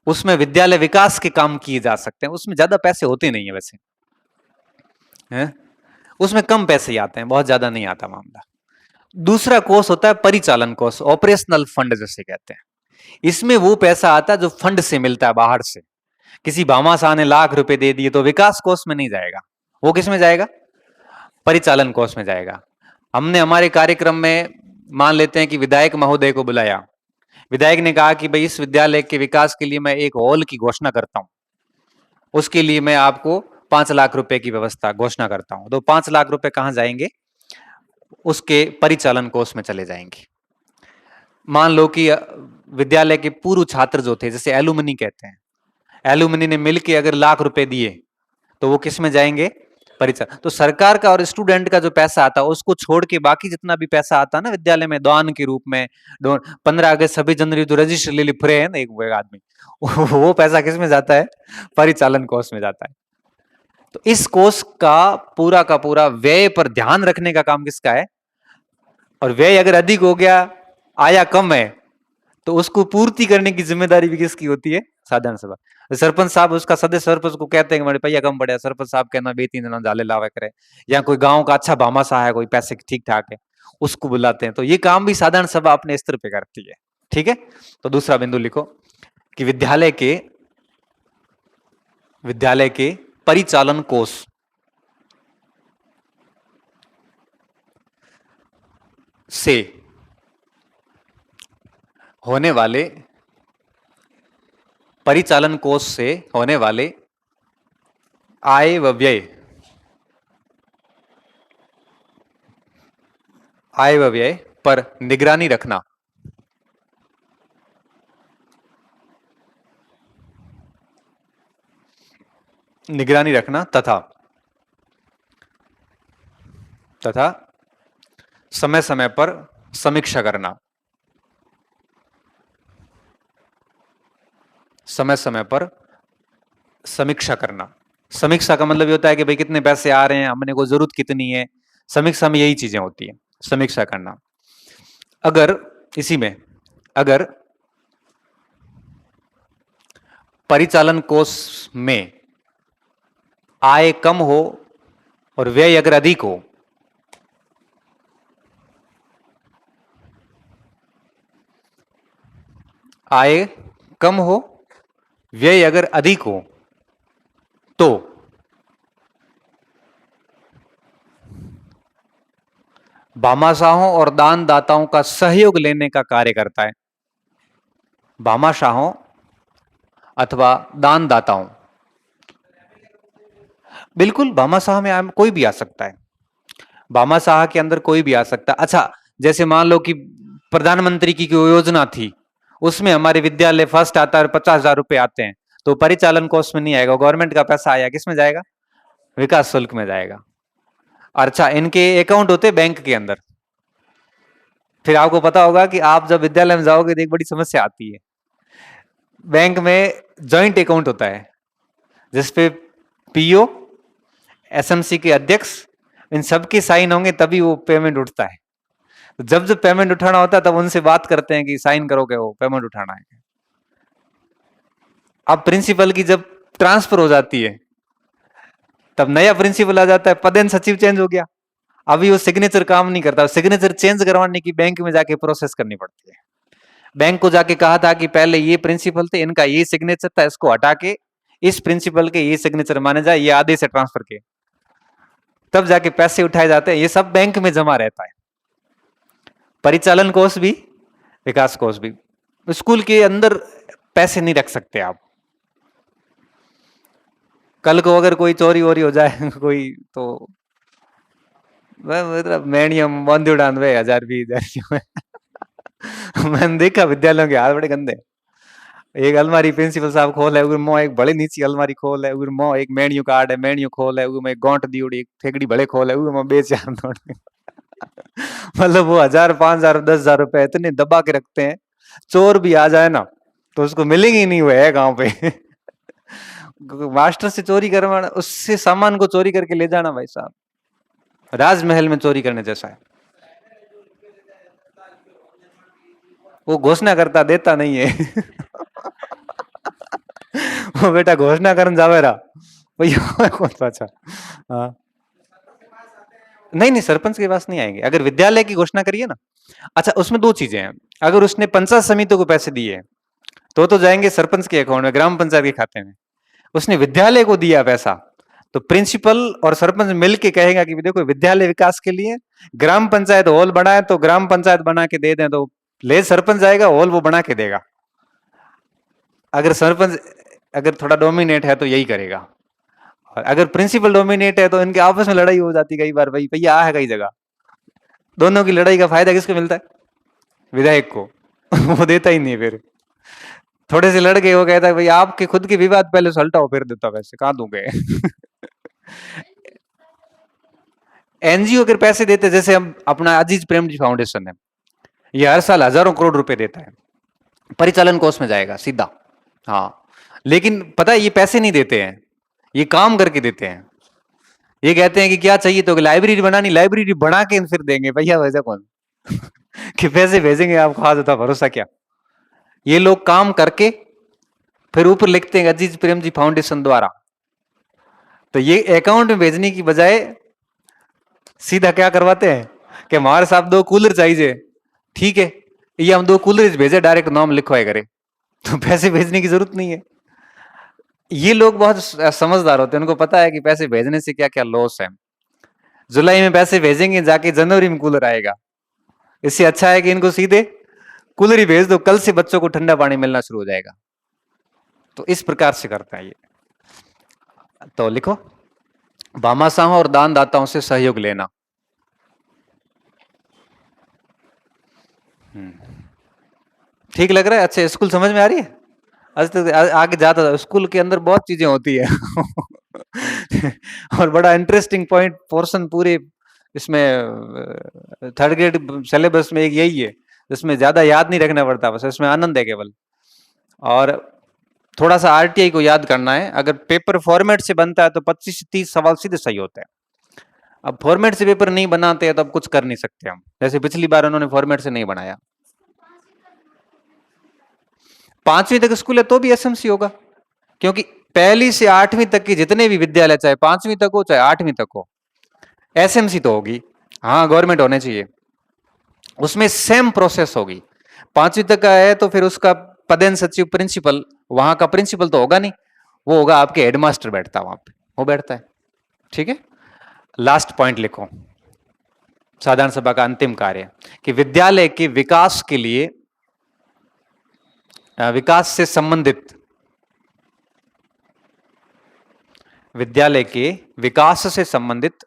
उसमें विद्यालय विकास के काम किए जा सकते हैं, उसमें ज्यादा पैसे होते नहीं है वैसे, है? उसमें कम पैसे ही आते हैं, बहुत ज्यादा नहीं आता मामला। दूसरा कोष होता है परिचालन कोष, ऑपरेशनल फंड जिसे कहते हैं। इसमें वो पैसा आता है जो फंड से मिलता है, बाहर से। किसी भामाशाह ने लाख रुपए दे दिए तो विकास कोष में नहीं जाएगा, वो किस में जाएगा? परिचालन कोष में जाएगा। हमने हमारे कार्यक्रम में मान लेते हैं कि विधायक महोदय को बुलाया, विधायक ने कहा कि भाई इस विद्यालय के विकास के लिए मैं एक हॉल की घोषणा करता हूं, उसके लिए मैं आपको 5 लाख रुपए की व्यवस्था घोषणा करता हूं। तो 5 लाख रुपए कहां जाएंगे? उसके परिचालन कोष में चले जाएंगे। मान लो कि विद्यालय के पूर्व छात्र जो थे, जैसे एलुमनी कहते हैं, एलुमनी ने मिलकर अगर लाख रुपए दिए तो वो किस में जाएंगे? परिचालन। तो सरकार का और स्टूडेंट का जो पैसा आता है उसको छोड़ के बाकी जितना भी पैसा आता है ना विद्यालय में दान के रूप में, 15 अगस्त 26 जनवरी तो रजिस्टर ले ली फ्रे है ना एक आदमी, वो पैसा किस में जाता है? परिचालन कोष में जाता है। तो इस कोष का पूरा व्यय पर ध्यान रखने का काम किसका है? और व्यय अगर अधिक हो गया, आया कम है, तो उसको पूर्ति करने की जिम्मेदारी भी किसकी होती है? साधारण सभा। सरपंच साहब उसका सदस्य सरपंच को कहते हैं कि मेरे पैया कम पड़े, सरपंच साहब कहना 2-3 दिन जाले लावे करे, या कोई गांव का अच्छा भामाशाह है, कोई पैसे ठीक ठाक है, उसको बुलाते हैं। तो ये काम भी साधारण सभा अपने स्तर पे करती है। ठीक है, तो दूसरा बिंदु लिखो कि विद्यालय के परिचालन कोष से होने वाले, परिचालन कोष से होने वाले आय व व्यय, आय व व्यय पर निगरानी रखना, निगरानी रखना तथा समय समय पर समीक्षा करना, समय समय पर समीक्षा करना। समीक्षा का मतलब ये होता है कि भाई कितने पैसे आ रहे हैं, हमने को जरूरत कितनी है, समीक्षा में यही चीजें होती है, समीक्षा करना। अगर इसी में अगर परिचालन कोष में आय कम हो और व्यय अगर अधिक हो, आय कम हो, व्यय अगर अधिक हो तो भामाशाहों और दान दाताओं का सहयोग लेने का कार्य करता है। भामाशाहों अथवा दान दाताओं, बिल्कुल भामाशाह में कोई भी आ सकता है, भामाशाह के अंदर कोई भी आ सकता है। अच्छा, जैसे मान लो कि प्रधानमंत्री की कोई योजना थी, उसमें हमारे विद्यालय फर्स्ट आता है और 50,000 रुपए आते हैं, तो परिचालन कोष में नहीं आएगा, गवर्नमेंट का पैसा आया किस में जाएगा? विकास शुल्क में जाएगा। अच्छा, इनके अकाउंट होते बैंक के अंदर। फिर आपको पता होगा कि आप जब विद्यालय में जाओगे तो एक बड़ी समस्या आती है, बैंक में जॉइंट अकाउंट होता है जिसपे पीओ, एसएमसी के अध्यक्ष, इन सबके साइन होंगे तभी वो पेमेंट उठता है। जब जब पेमेंट उठाना होता है तब उनसे बात करते हैं कि साइन करोगे, वो पेमेंट उठाना है। अब प्रिंसिपल की जब ट्रांसफर हो जाती है तब नया प्रिंसिपल आ जाता है, पदेन सचिव चेंज हो गया, अभी वो सिग्नेचर काम नहीं करता, सिग्नेचर चेंज करवाने की बैंक में जाके प्रोसेस करनी पड़ती है। बैंक को जाके कहा था कि पहले ये प्रिंसिपल थे, इनका ये सिग्नेचर था, इसको हटा के इस प्रिंसिपल के ये सिग्नेचर माने जाए, ये आधे से ट्रांसफर के, तब जाके पैसे उठाए जाते हैं। ये सब बैंक में जमा रहता है। परिचालन कोष भी, विकास कोष भी। स्कूल के अंदर पैसे नहीं रख सकते आप। कल को अगर कोई चोरी वोरी हो जाए कोई, तो मतलब मैनियम बंद उड़ान वे 1000-20,000 मैंने देखा विद्यालयों के हाल बड़े गंदे। एक अलमारी प्रिंसिपल साहब खोल है, मो एक बड़ी नीची अलमारी खोल है, मो एक मेन्यू कार्ड है, मेन्यू खोल है, मैं गोंट दी उड़ी एक थेगड़ी बड़े खोल है, मैं बेच यार नोट मतलब वो 1,000, 5,000, 10,000 रुपए इतने दबा के रखते हैं, चोर भी आ जाए ना तो उसको मिलेंगे ही नहीं, वो है गांव पे मास्टर से चोरी करवाना, उससे सामान को चोरी करके ले जाना, भाई साहब राजमहल में चोरी करने जैसा है। वो घोषणा करता, देता नहीं है वो बेटा घोषणा करने जावे रहा भैया कौन पाचा। हाँ, नहीं नहीं, सरपंच के पास नहीं आएंगे अगर विद्यालय की घोषणा करिए ना। अच्छा, उसमें दो चीजें हैं, अगर उसने पंचायत समिति को पैसे दिए तो जाएंगे सरपंच के अकाउंट में, ग्राम पंचायत के खाते में। उसने विद्यालय को दिया पैसा तो प्रिंसिपल और सरपंच मिलके कहेगा कि देखो विद्यालय विकास के लिए ग्राम पंचायत हॉल बनाए, तो ग्राम पंचायत बना के दे दें, तो ले सरपंच जाएगा, हॉल वो बना के देगा। अगर सरपंच अगर थोड़ा डोमिनेट है तो यही करेगा, और अगर प्रिंसिपल डोमिनेट है तो इनके आपस में लड़ाई हो जाती कई बार, भाई भैया आ है कई जगह। दोनों की लड़ाई का फायदा किसको मिलता है? विधायक को वो देता ही नहीं है। फिर थोड़े से लड़के वो कहता है भाई आपके खुद के विवाद पहले सुलटाओ फिर देता, वैसे कहां दूंगे एनजीओ अगर पैसे देते, जैसे हम अपना अजीज प्रेमजी फाउंडेशन है, ये हर साल हजारों करोड़ रुपए देता है, परिचालन कोष में जाएगा सीधा। हाँ, लेकिन पता है ये पैसे नहीं देते हैं, ये काम करके देते हैं। ये कहते हैं कि क्या चाहिए तो लाइब्रेरी बनानी, लाइब्रेरी बना के फिर देंगे, भैया वैसा कौन कि पैसे भेजेंगे आपको, आज होता भरोसा क्या। ये लोग काम करके फिर ऊपर लिखते हैं अजीज प्रेम जी फाउंडेशन द्वारा, तो ये अकाउंट में भेजने की बजाय सीधा क्या करवाते हैं कि हमारे साहब 2 कूलर चाहिए, ठीक है, ये हम 2 कूलर भेजे, डायरेक्ट नाम लिखवाए करे, तो पैसे भेजने की जरूरत नहीं है। ये लोग बहुत समझदार होते हैं, उनको पता है कि पैसे भेजने से क्या क्या लॉस है। जुलाई में पैसे भेजेंगे, जाके जनवरी में कूलर आएगा, इससे अच्छा है कि इनको सीधे कूलर ही भेज दो, कल से बच्चों को ठंडा पानी मिलना शुरू हो जाएगा। तो इस प्रकार से करता है ये। तो लिखो, भामाशाहों और दान दाताओं से सहयोग लेना। ठीक लग रहा है? अच्छा, स्कूल समझ में आ रही है? आज तक आगे जाता था, स्कूल के अंदर बहुत चीजें होती है और बड़ा इंटरेस्टिंग पॉइंट पोर्शन पूरे इसमें 3rd ग्रेड सिलेबस में एक यही है, जिसमें ज्यादा याद नहीं रखना पड़ता, बस इसमें आनंद है केवल। और थोड़ा सा आरटीआई को याद करना है, अगर पेपर फॉर्मेट से बनता है तो 25 से 30 सवाल सीधे सही होते हैं। अब फॉर्मेट से पेपर नहीं बनाते हैं तो अब कुछ कर नहीं सकते हम, जैसे पिछली बार उन्होंने फॉर्मेट से नहीं बनाया। 5वीं तक स्कूल है तो भी एसएमसी होगा, क्योंकि 1ली से 8वीं तक के जितने भी विद्यालय, चाहे 5वीं तक हो चाहे 8वीं तक हो, एसएमसी तो होगी। हाँ, गवर्नमेंट होने चाहिए, उसमें सेम प्रोसेस होगी। 5वीं तक का है तो फिर उसका पदेन सचिव प्रिंसिपल, वहां का प्रिंसिपल तो होगा नहीं, वो होगा आपके हेडमास्टर बैठता है वहां पे, वो बैठता है। ठीक है, लास्ट पॉइंट लिखो साधारण सभा का अंतिम कार्य कि विद्यालय के विकास के लिए, विकास से संबंधित, विद्यालय के विकास से संबंधित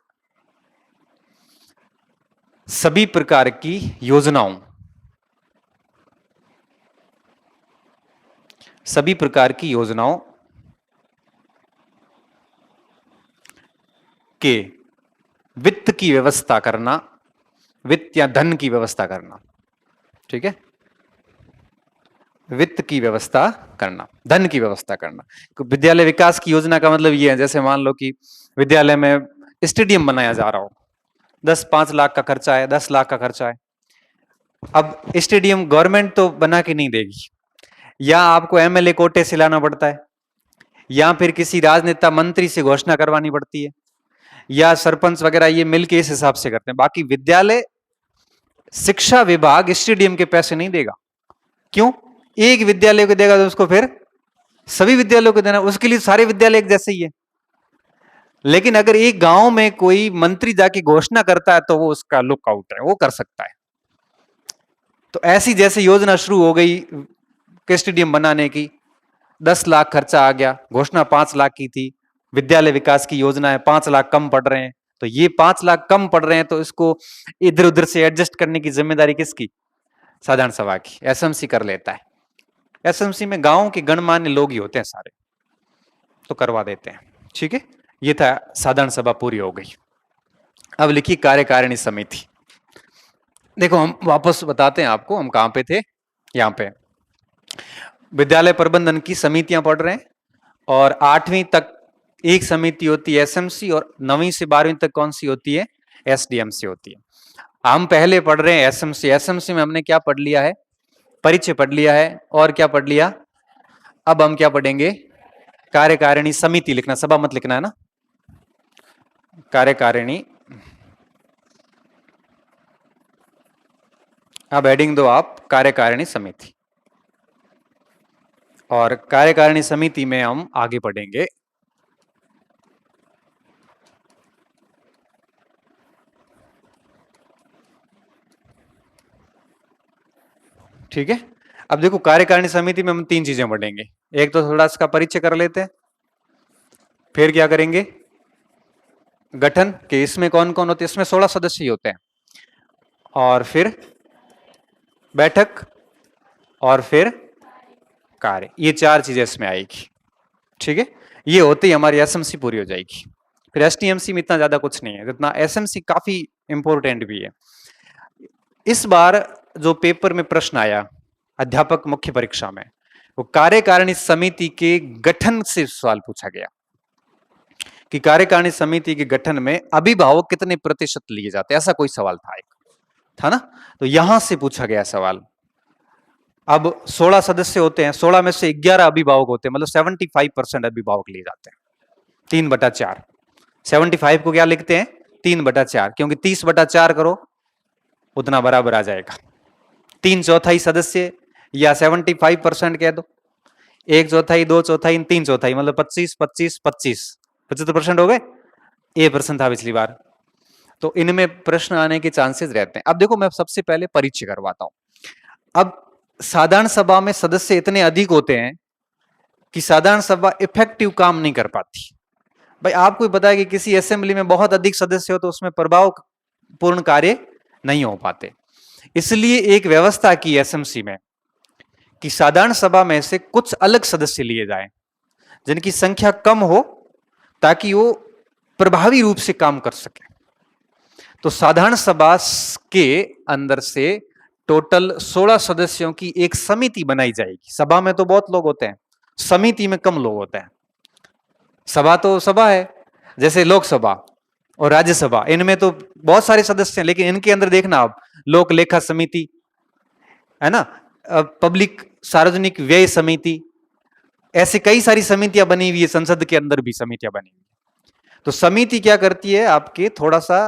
सभी प्रकार की योजनाओं, सभी प्रकार की योजनाओं के वित्त की व्यवस्था करना, वित्त या धन की व्यवस्था करना। ठीक है, वित्त की व्यवस्था करना, धन की व्यवस्था करना। विद्यालय विकास की योजना का मतलब ये है, जैसे मान लो कि विद्यालय में स्टेडियम बनाया जा रहा हो, 5 लाख का खर्चा है, 10 लाख का खर्चा है। अब स्टेडियम गवर्नमेंट तो बना के नहीं देगी, या आपको एमएलए कोटे से लाना पड़ता है, या फिर किसी राजनेता मंत्री से घोषणा करवानी पड़ती है, या सरपंच वगैरह ये मिलके इस हिसाब से करते हैं। बाकी विद्यालय शिक्षा विभाग स्टेडियम के पैसे नहीं देगा। क्यों? एक विद्यालय को देगा तो उसको फिर सभी विद्यालयों को देना, उसके लिए सारे विद्यालय एक जैसे ही है। लेकिन अगर एक गांव में कोई मंत्री जाके घोषणा करता है तो वो उसका लुकआउट है, वो कर सकता है। तो ऐसी जैसे योजना शुरू हो गई के स्टेडियम बनाने की, 10 लाख खर्चा आ गया, घोषणा 5 लाख की थी, विद्यालय विकास की योजना है, 5 लाख कम पड़ रहे हैं, तो ये 5 लाख कम पड़ रहे हैं तो इसको इधर उधर से एडजस्ट करने की जिम्मेदारी किसकी? साधारण सभा की। एसएमसी कर लेता है। एसएमसी में गांव के गणमान्य लोग ही होते हैं सारे, तो करवा देते हैं। ठीक है, ये था साधारण सभा पूरी हो गई। अब लिखी कार्यकारिणी समिति। देखो हम वापस बताते हैं आपको, हम कहां पे थे, यहां पे विद्यालय प्रबंधन की समितियां पढ़ रहे हैं, और 8वीं तक एक समिति होती है एसएमसी, और 9वीं से 12वीं तक कौन सी होती है? एसडीएमसी होती है। हम पहले पढ़ रहे हैं एसएमसी। एसएमसी में हमने क्या पढ़ लिया है? परिचय पढ़ लिया है, और क्या पढ़ लिया? अब हम क्या पढ़ेंगे? कार्यकारिणी समिति लिखना, सभा मत लिखना है ना, कार्यकारिणी। अब हेडिंग दो आप कार्यकारिणी समिति, और कार्यकारिणी समिति में हम आगे पढ़ेंगे ठीक है। अब देखो कार्यकारिणी समिति में हम 3 चीजें पढ़ेंगे। एक तो थोड़ा इसका परिचय कर लेते हैं, फिर क्या करेंगे? गठन के, इसमें कौन कौन होते हैं? इसमें 16 सदस्य होते हैं, और फिर बैठक, और फिर कार्य, ये 4 चीजें इसमें आएगी। ठीक है, ये होते ही हमारी एसएमसी पूरी हो जाएगी। फिर एसटीएमसी में इतना ज्यादा कुछ नहीं है, जितना एसएमसी काफी इंपॉर्टेंट भी है। इस बार जो पेपर में प्रश्न आया अध्यापक मुख्य परीक्षा में, वो कार्यकारिणी समिति के गठन से सवाल पूछा गया कि कार्यकारिणी समिति के गठन में अभिभावक कितने प्रतिशत लिए जाते हैं, ऐसा कोई सवाल था, एक था ना, तो यहां से पूछा गया सवाल। अब 16 सदस्य होते हैं, 16 में से 11 अभिभावक होते हैं, मतलब 75% अभिभावक लिए जाते हैं, 3/4। 75 को क्या लिखते हैं? 3/4, क्योंकि 30/4 करो उतना बराबर आ जाएगा। 3/4 सदस्य, या 75% कह दो, 1/4, 2/4, 3/4, मतलब 25, 25, 25, 75% हो गए। ए प्रश्न था पिछली बार, तो इनमें प्रश्न आने के चांसेस रहते हैं। अब देखो मैं सबसे पहले परिचय करवाता हूं। अब साधारण सभा में सदस्य इतने अधिक होते हैं कि साधारण सभा इफेक्टिव काम नहीं कर पाती। भाई आपको पता है कि किसी असेंबली में बहुत अधिक सदस्य हो तो उसमें प्रभावपूर्ण कार्य नहीं हो पाते। इसलिए एक व्यवस्था की एसएमसी में कि साधारण सभा में से कुछ अलग सदस्य लिए जाएं जिनकी संख्या कम हो, ताकि वो प्रभावी रूप से काम कर सके। तो साधारण सभा के अंदर से टोटल 16 सदस्यों की एक समिति बनाई जाएगी। सभा में तो बहुत लोग होते हैं, समिति में कम लोग होते हैं। सभा तो सभा है, जैसे लोकसभा और राज्यसभा, इनमें तो बहुत सारे सदस्य हैं, लेकिन इनके अंदर देखना आप, लोक लेखा समिति है ना, पब्लिक सार्वजनिक व्यय समिति, ऐसे कई सारी समितियां बनी हुई है, संसद के अंदर भी समितियां बनी हुई है। तो समिति क्या करती है? आपके थोड़ा सा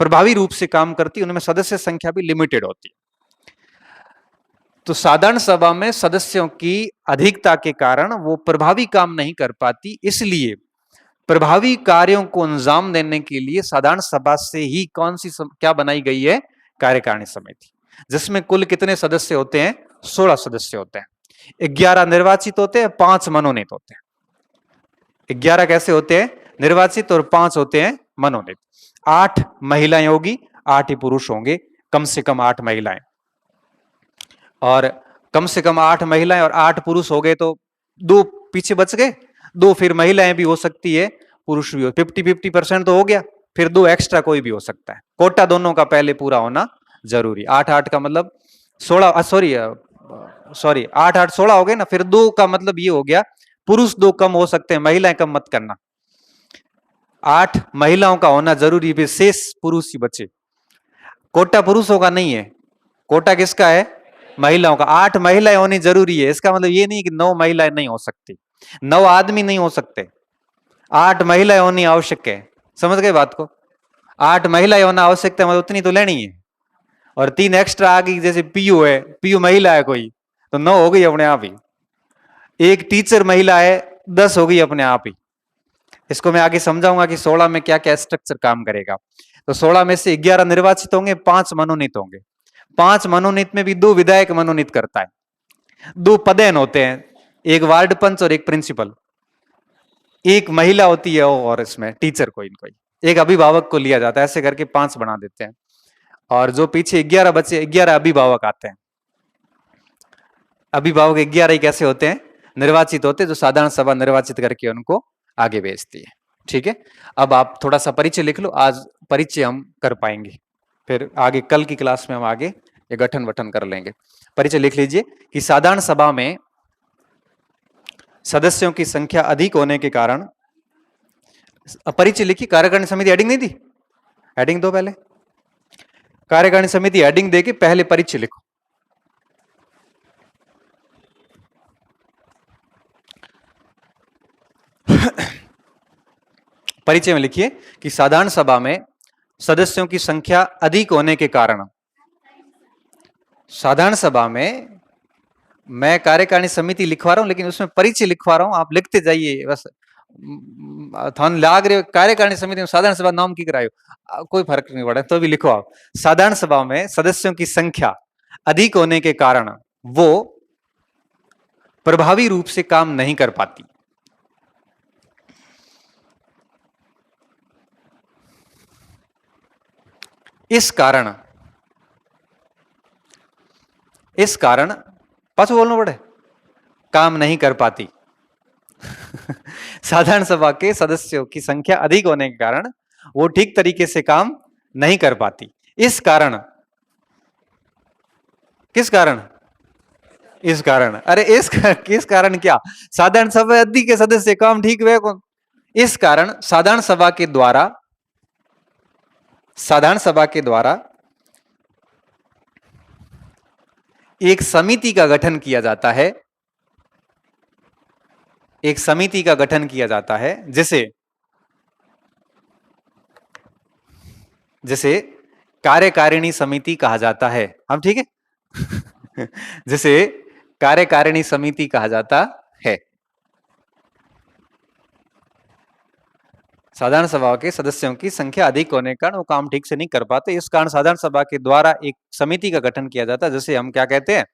प्रभावी रूप से काम करती है, उनमें सदस्य संख्या भी लिमिटेड होती है। तो साधारण सभा में सदस्यों की अधिकता के कारण वो प्रभावी काम नहीं कर पाती, इसलिए प्रभावी कार्यों को अंजाम देने के लिए साधारण सभा से ही कौन सी क्या बनाई गई है? कार्यकारिणी समिति, जिसमें कुल कितने सदस्य होते हैं? 16 सदस्य होते हैं। 11 निर्वाचित होते हैं, 5 मनोनीत होते हैं। 11 कैसे होते हैं? निर्वाचित, और 5 होते हैं मनोनीत। 8 महिलाएं होगी, 8 ही पुरुष होंगे, कम से कम 8 महिलाएं, और कम से कम 8 महिलाएं और 8 पुरुष हो गए, तो 2 पीछे बच गए, 2 फिर महिलाएं भी हो सकती है, पुरुष भी हो, 50-50% तो हो गया, फिर 2 एक्स्ट्रा कोई भी हो सकता है। कोटा दोनों का पहले पूरा होना जरूरी। 8-8 का मतलब 16, सॉरी 8-8 16 हो गए ना, फिर 2 का मतलब ये हो गया पुरुष 2 कम हो सकते हैं, महिलाएं कम मत करना। 8 महिलाओं का होना जरूरी है, शेष पुरुष ही बचे। कोटा पुरुषों का नहीं है, कोटा किसका है? महिलाओं का। 8 महिलाएं होनी जरूरी है, इसका मतलब ये नहीं कि 9 महिलाएं नहीं हो सकती, 9 आदमी नहीं हो सकते, 8 महिलाएं होनी आवश्यक है। समझ गए बात को? 8 महिलाएं होना आवश्यक है, मतलब उतनी तो लेनी है, और 3 एक्स्ट्रा आ गई, जैसे पीयू है, पीयू महिला है कोई, तो 9 हो गई अपने आप ही। एक टीचर महिला है, 10 हो गई अपने आप ही। इसको मैं आगे समझाऊंगा कि 16 में क्या क्या स्ट्रक्चर काम करेगा। तो 16 में से 11 निर्वाचित होंगे, 5 मनोनीत होंगे। 5 मनोनीत में भी 2 विधायक मनोनीत करता है, 2 पदेन होते हैं, एक वार्ड पंच और एक प्रिंसिपल, एक महिला होती है और इसमें टीचर कोई न कोई, एक अभिभावक को लिया जाता है, ऐसे करके 5 बना देते हैं। और जो पीछे 11 बचे, 11 अभिभावक आते हैं। अभिभावक 11 ही कैसे होते हैं? निर्वाचित होते हैं, जो साधारण सभा निर्वाचित करके उनको आगे भेजती है। ठीक है, अब आप थोड़ा सा परिचय लिख लो, आज परिचय हम कर पाएंगे, फिर आगे कल की क्लास में हम आगे ये गठन वठन कर लेंगे। परिचय लिख लीजिए कि साधारण सभा में सदस्यों की संख्या अधिक होने के कारण, परिचय लिखी, कार्यकारिणी समिति हेडिंग नहीं दी, हेडिंग दो पहले, कार्यकारिणी समिति हेडिंग देके पहले परिचय लिखो। परिचय में लिखिए कि साधारण सभा में सदस्यों की संख्या अधिक होने के कारण, साधारण सभा में, मैं कार्यकारिणी समिति लिखवा रहा हूं लेकिन उसमें परिचय लिखवा रहा हूं, आप लिखते जाइए बस। थान लाग रहे कार्यकारिणी समिति में साधारण सभा नाम की करायो, कोई फर्क नहीं पड़ा, तो भी लिखो आप। साधारण सभा में सदस्यों की संख्या अधिक होने के कारण वो प्रभावी रूप से काम नहीं कर पाती। इस कारण पाछो बोलना पड़े, काम नहीं कर पाती। साधारण सभा के सदस्यों की संख्या अधिक होने के कारण वो ठीक तरीके से काम नहीं कर पाती। इस कारण, किस कारण? इस कारण, अरे किस कारण क्या? साधारण सभा अधिक के सदस्य काम ठीक हुए कौन? इस कारण साधारण सभा के द्वारा एक समिति का गठन किया जाता है, एक समिति का गठन किया जाता है जिसे कार्यकारिणी समिति कहा जाता है। हम ठीक है? जिसे कार्यकारिणी समिति कहा जाता है। साधारण सभा के सदस्यों की संख्या अधिक होने के कारण वो काम ठीक से नहीं कर पाते, इस कारण साधारण सभा के द्वारा एक समिति का गठन किया जाता है, जिसे हम क्या कहते हैं?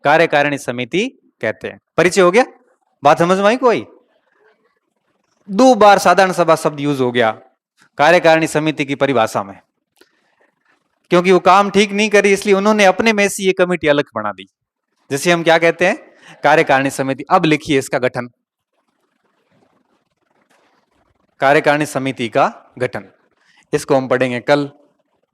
कार्यकारिणी समिति कहते हैं। परिचय हो गया? बात समझ में आई? कोई 2 बार साधारण सभा शब्द यूज हो गया कार्यकारिणी समिति की परिभाषा में, क्योंकि वो काम ठीक नहीं करी, इसलिए उन्होंने अपने में से ये कमेटी अलग बना दी, जिसे हम क्या कहते हैं? कार्यकारिणी समिति। अब लिखिए इसका गठन, कार्यकारिणी समिति का गठन, इसको हम पढ़ेंगे कल।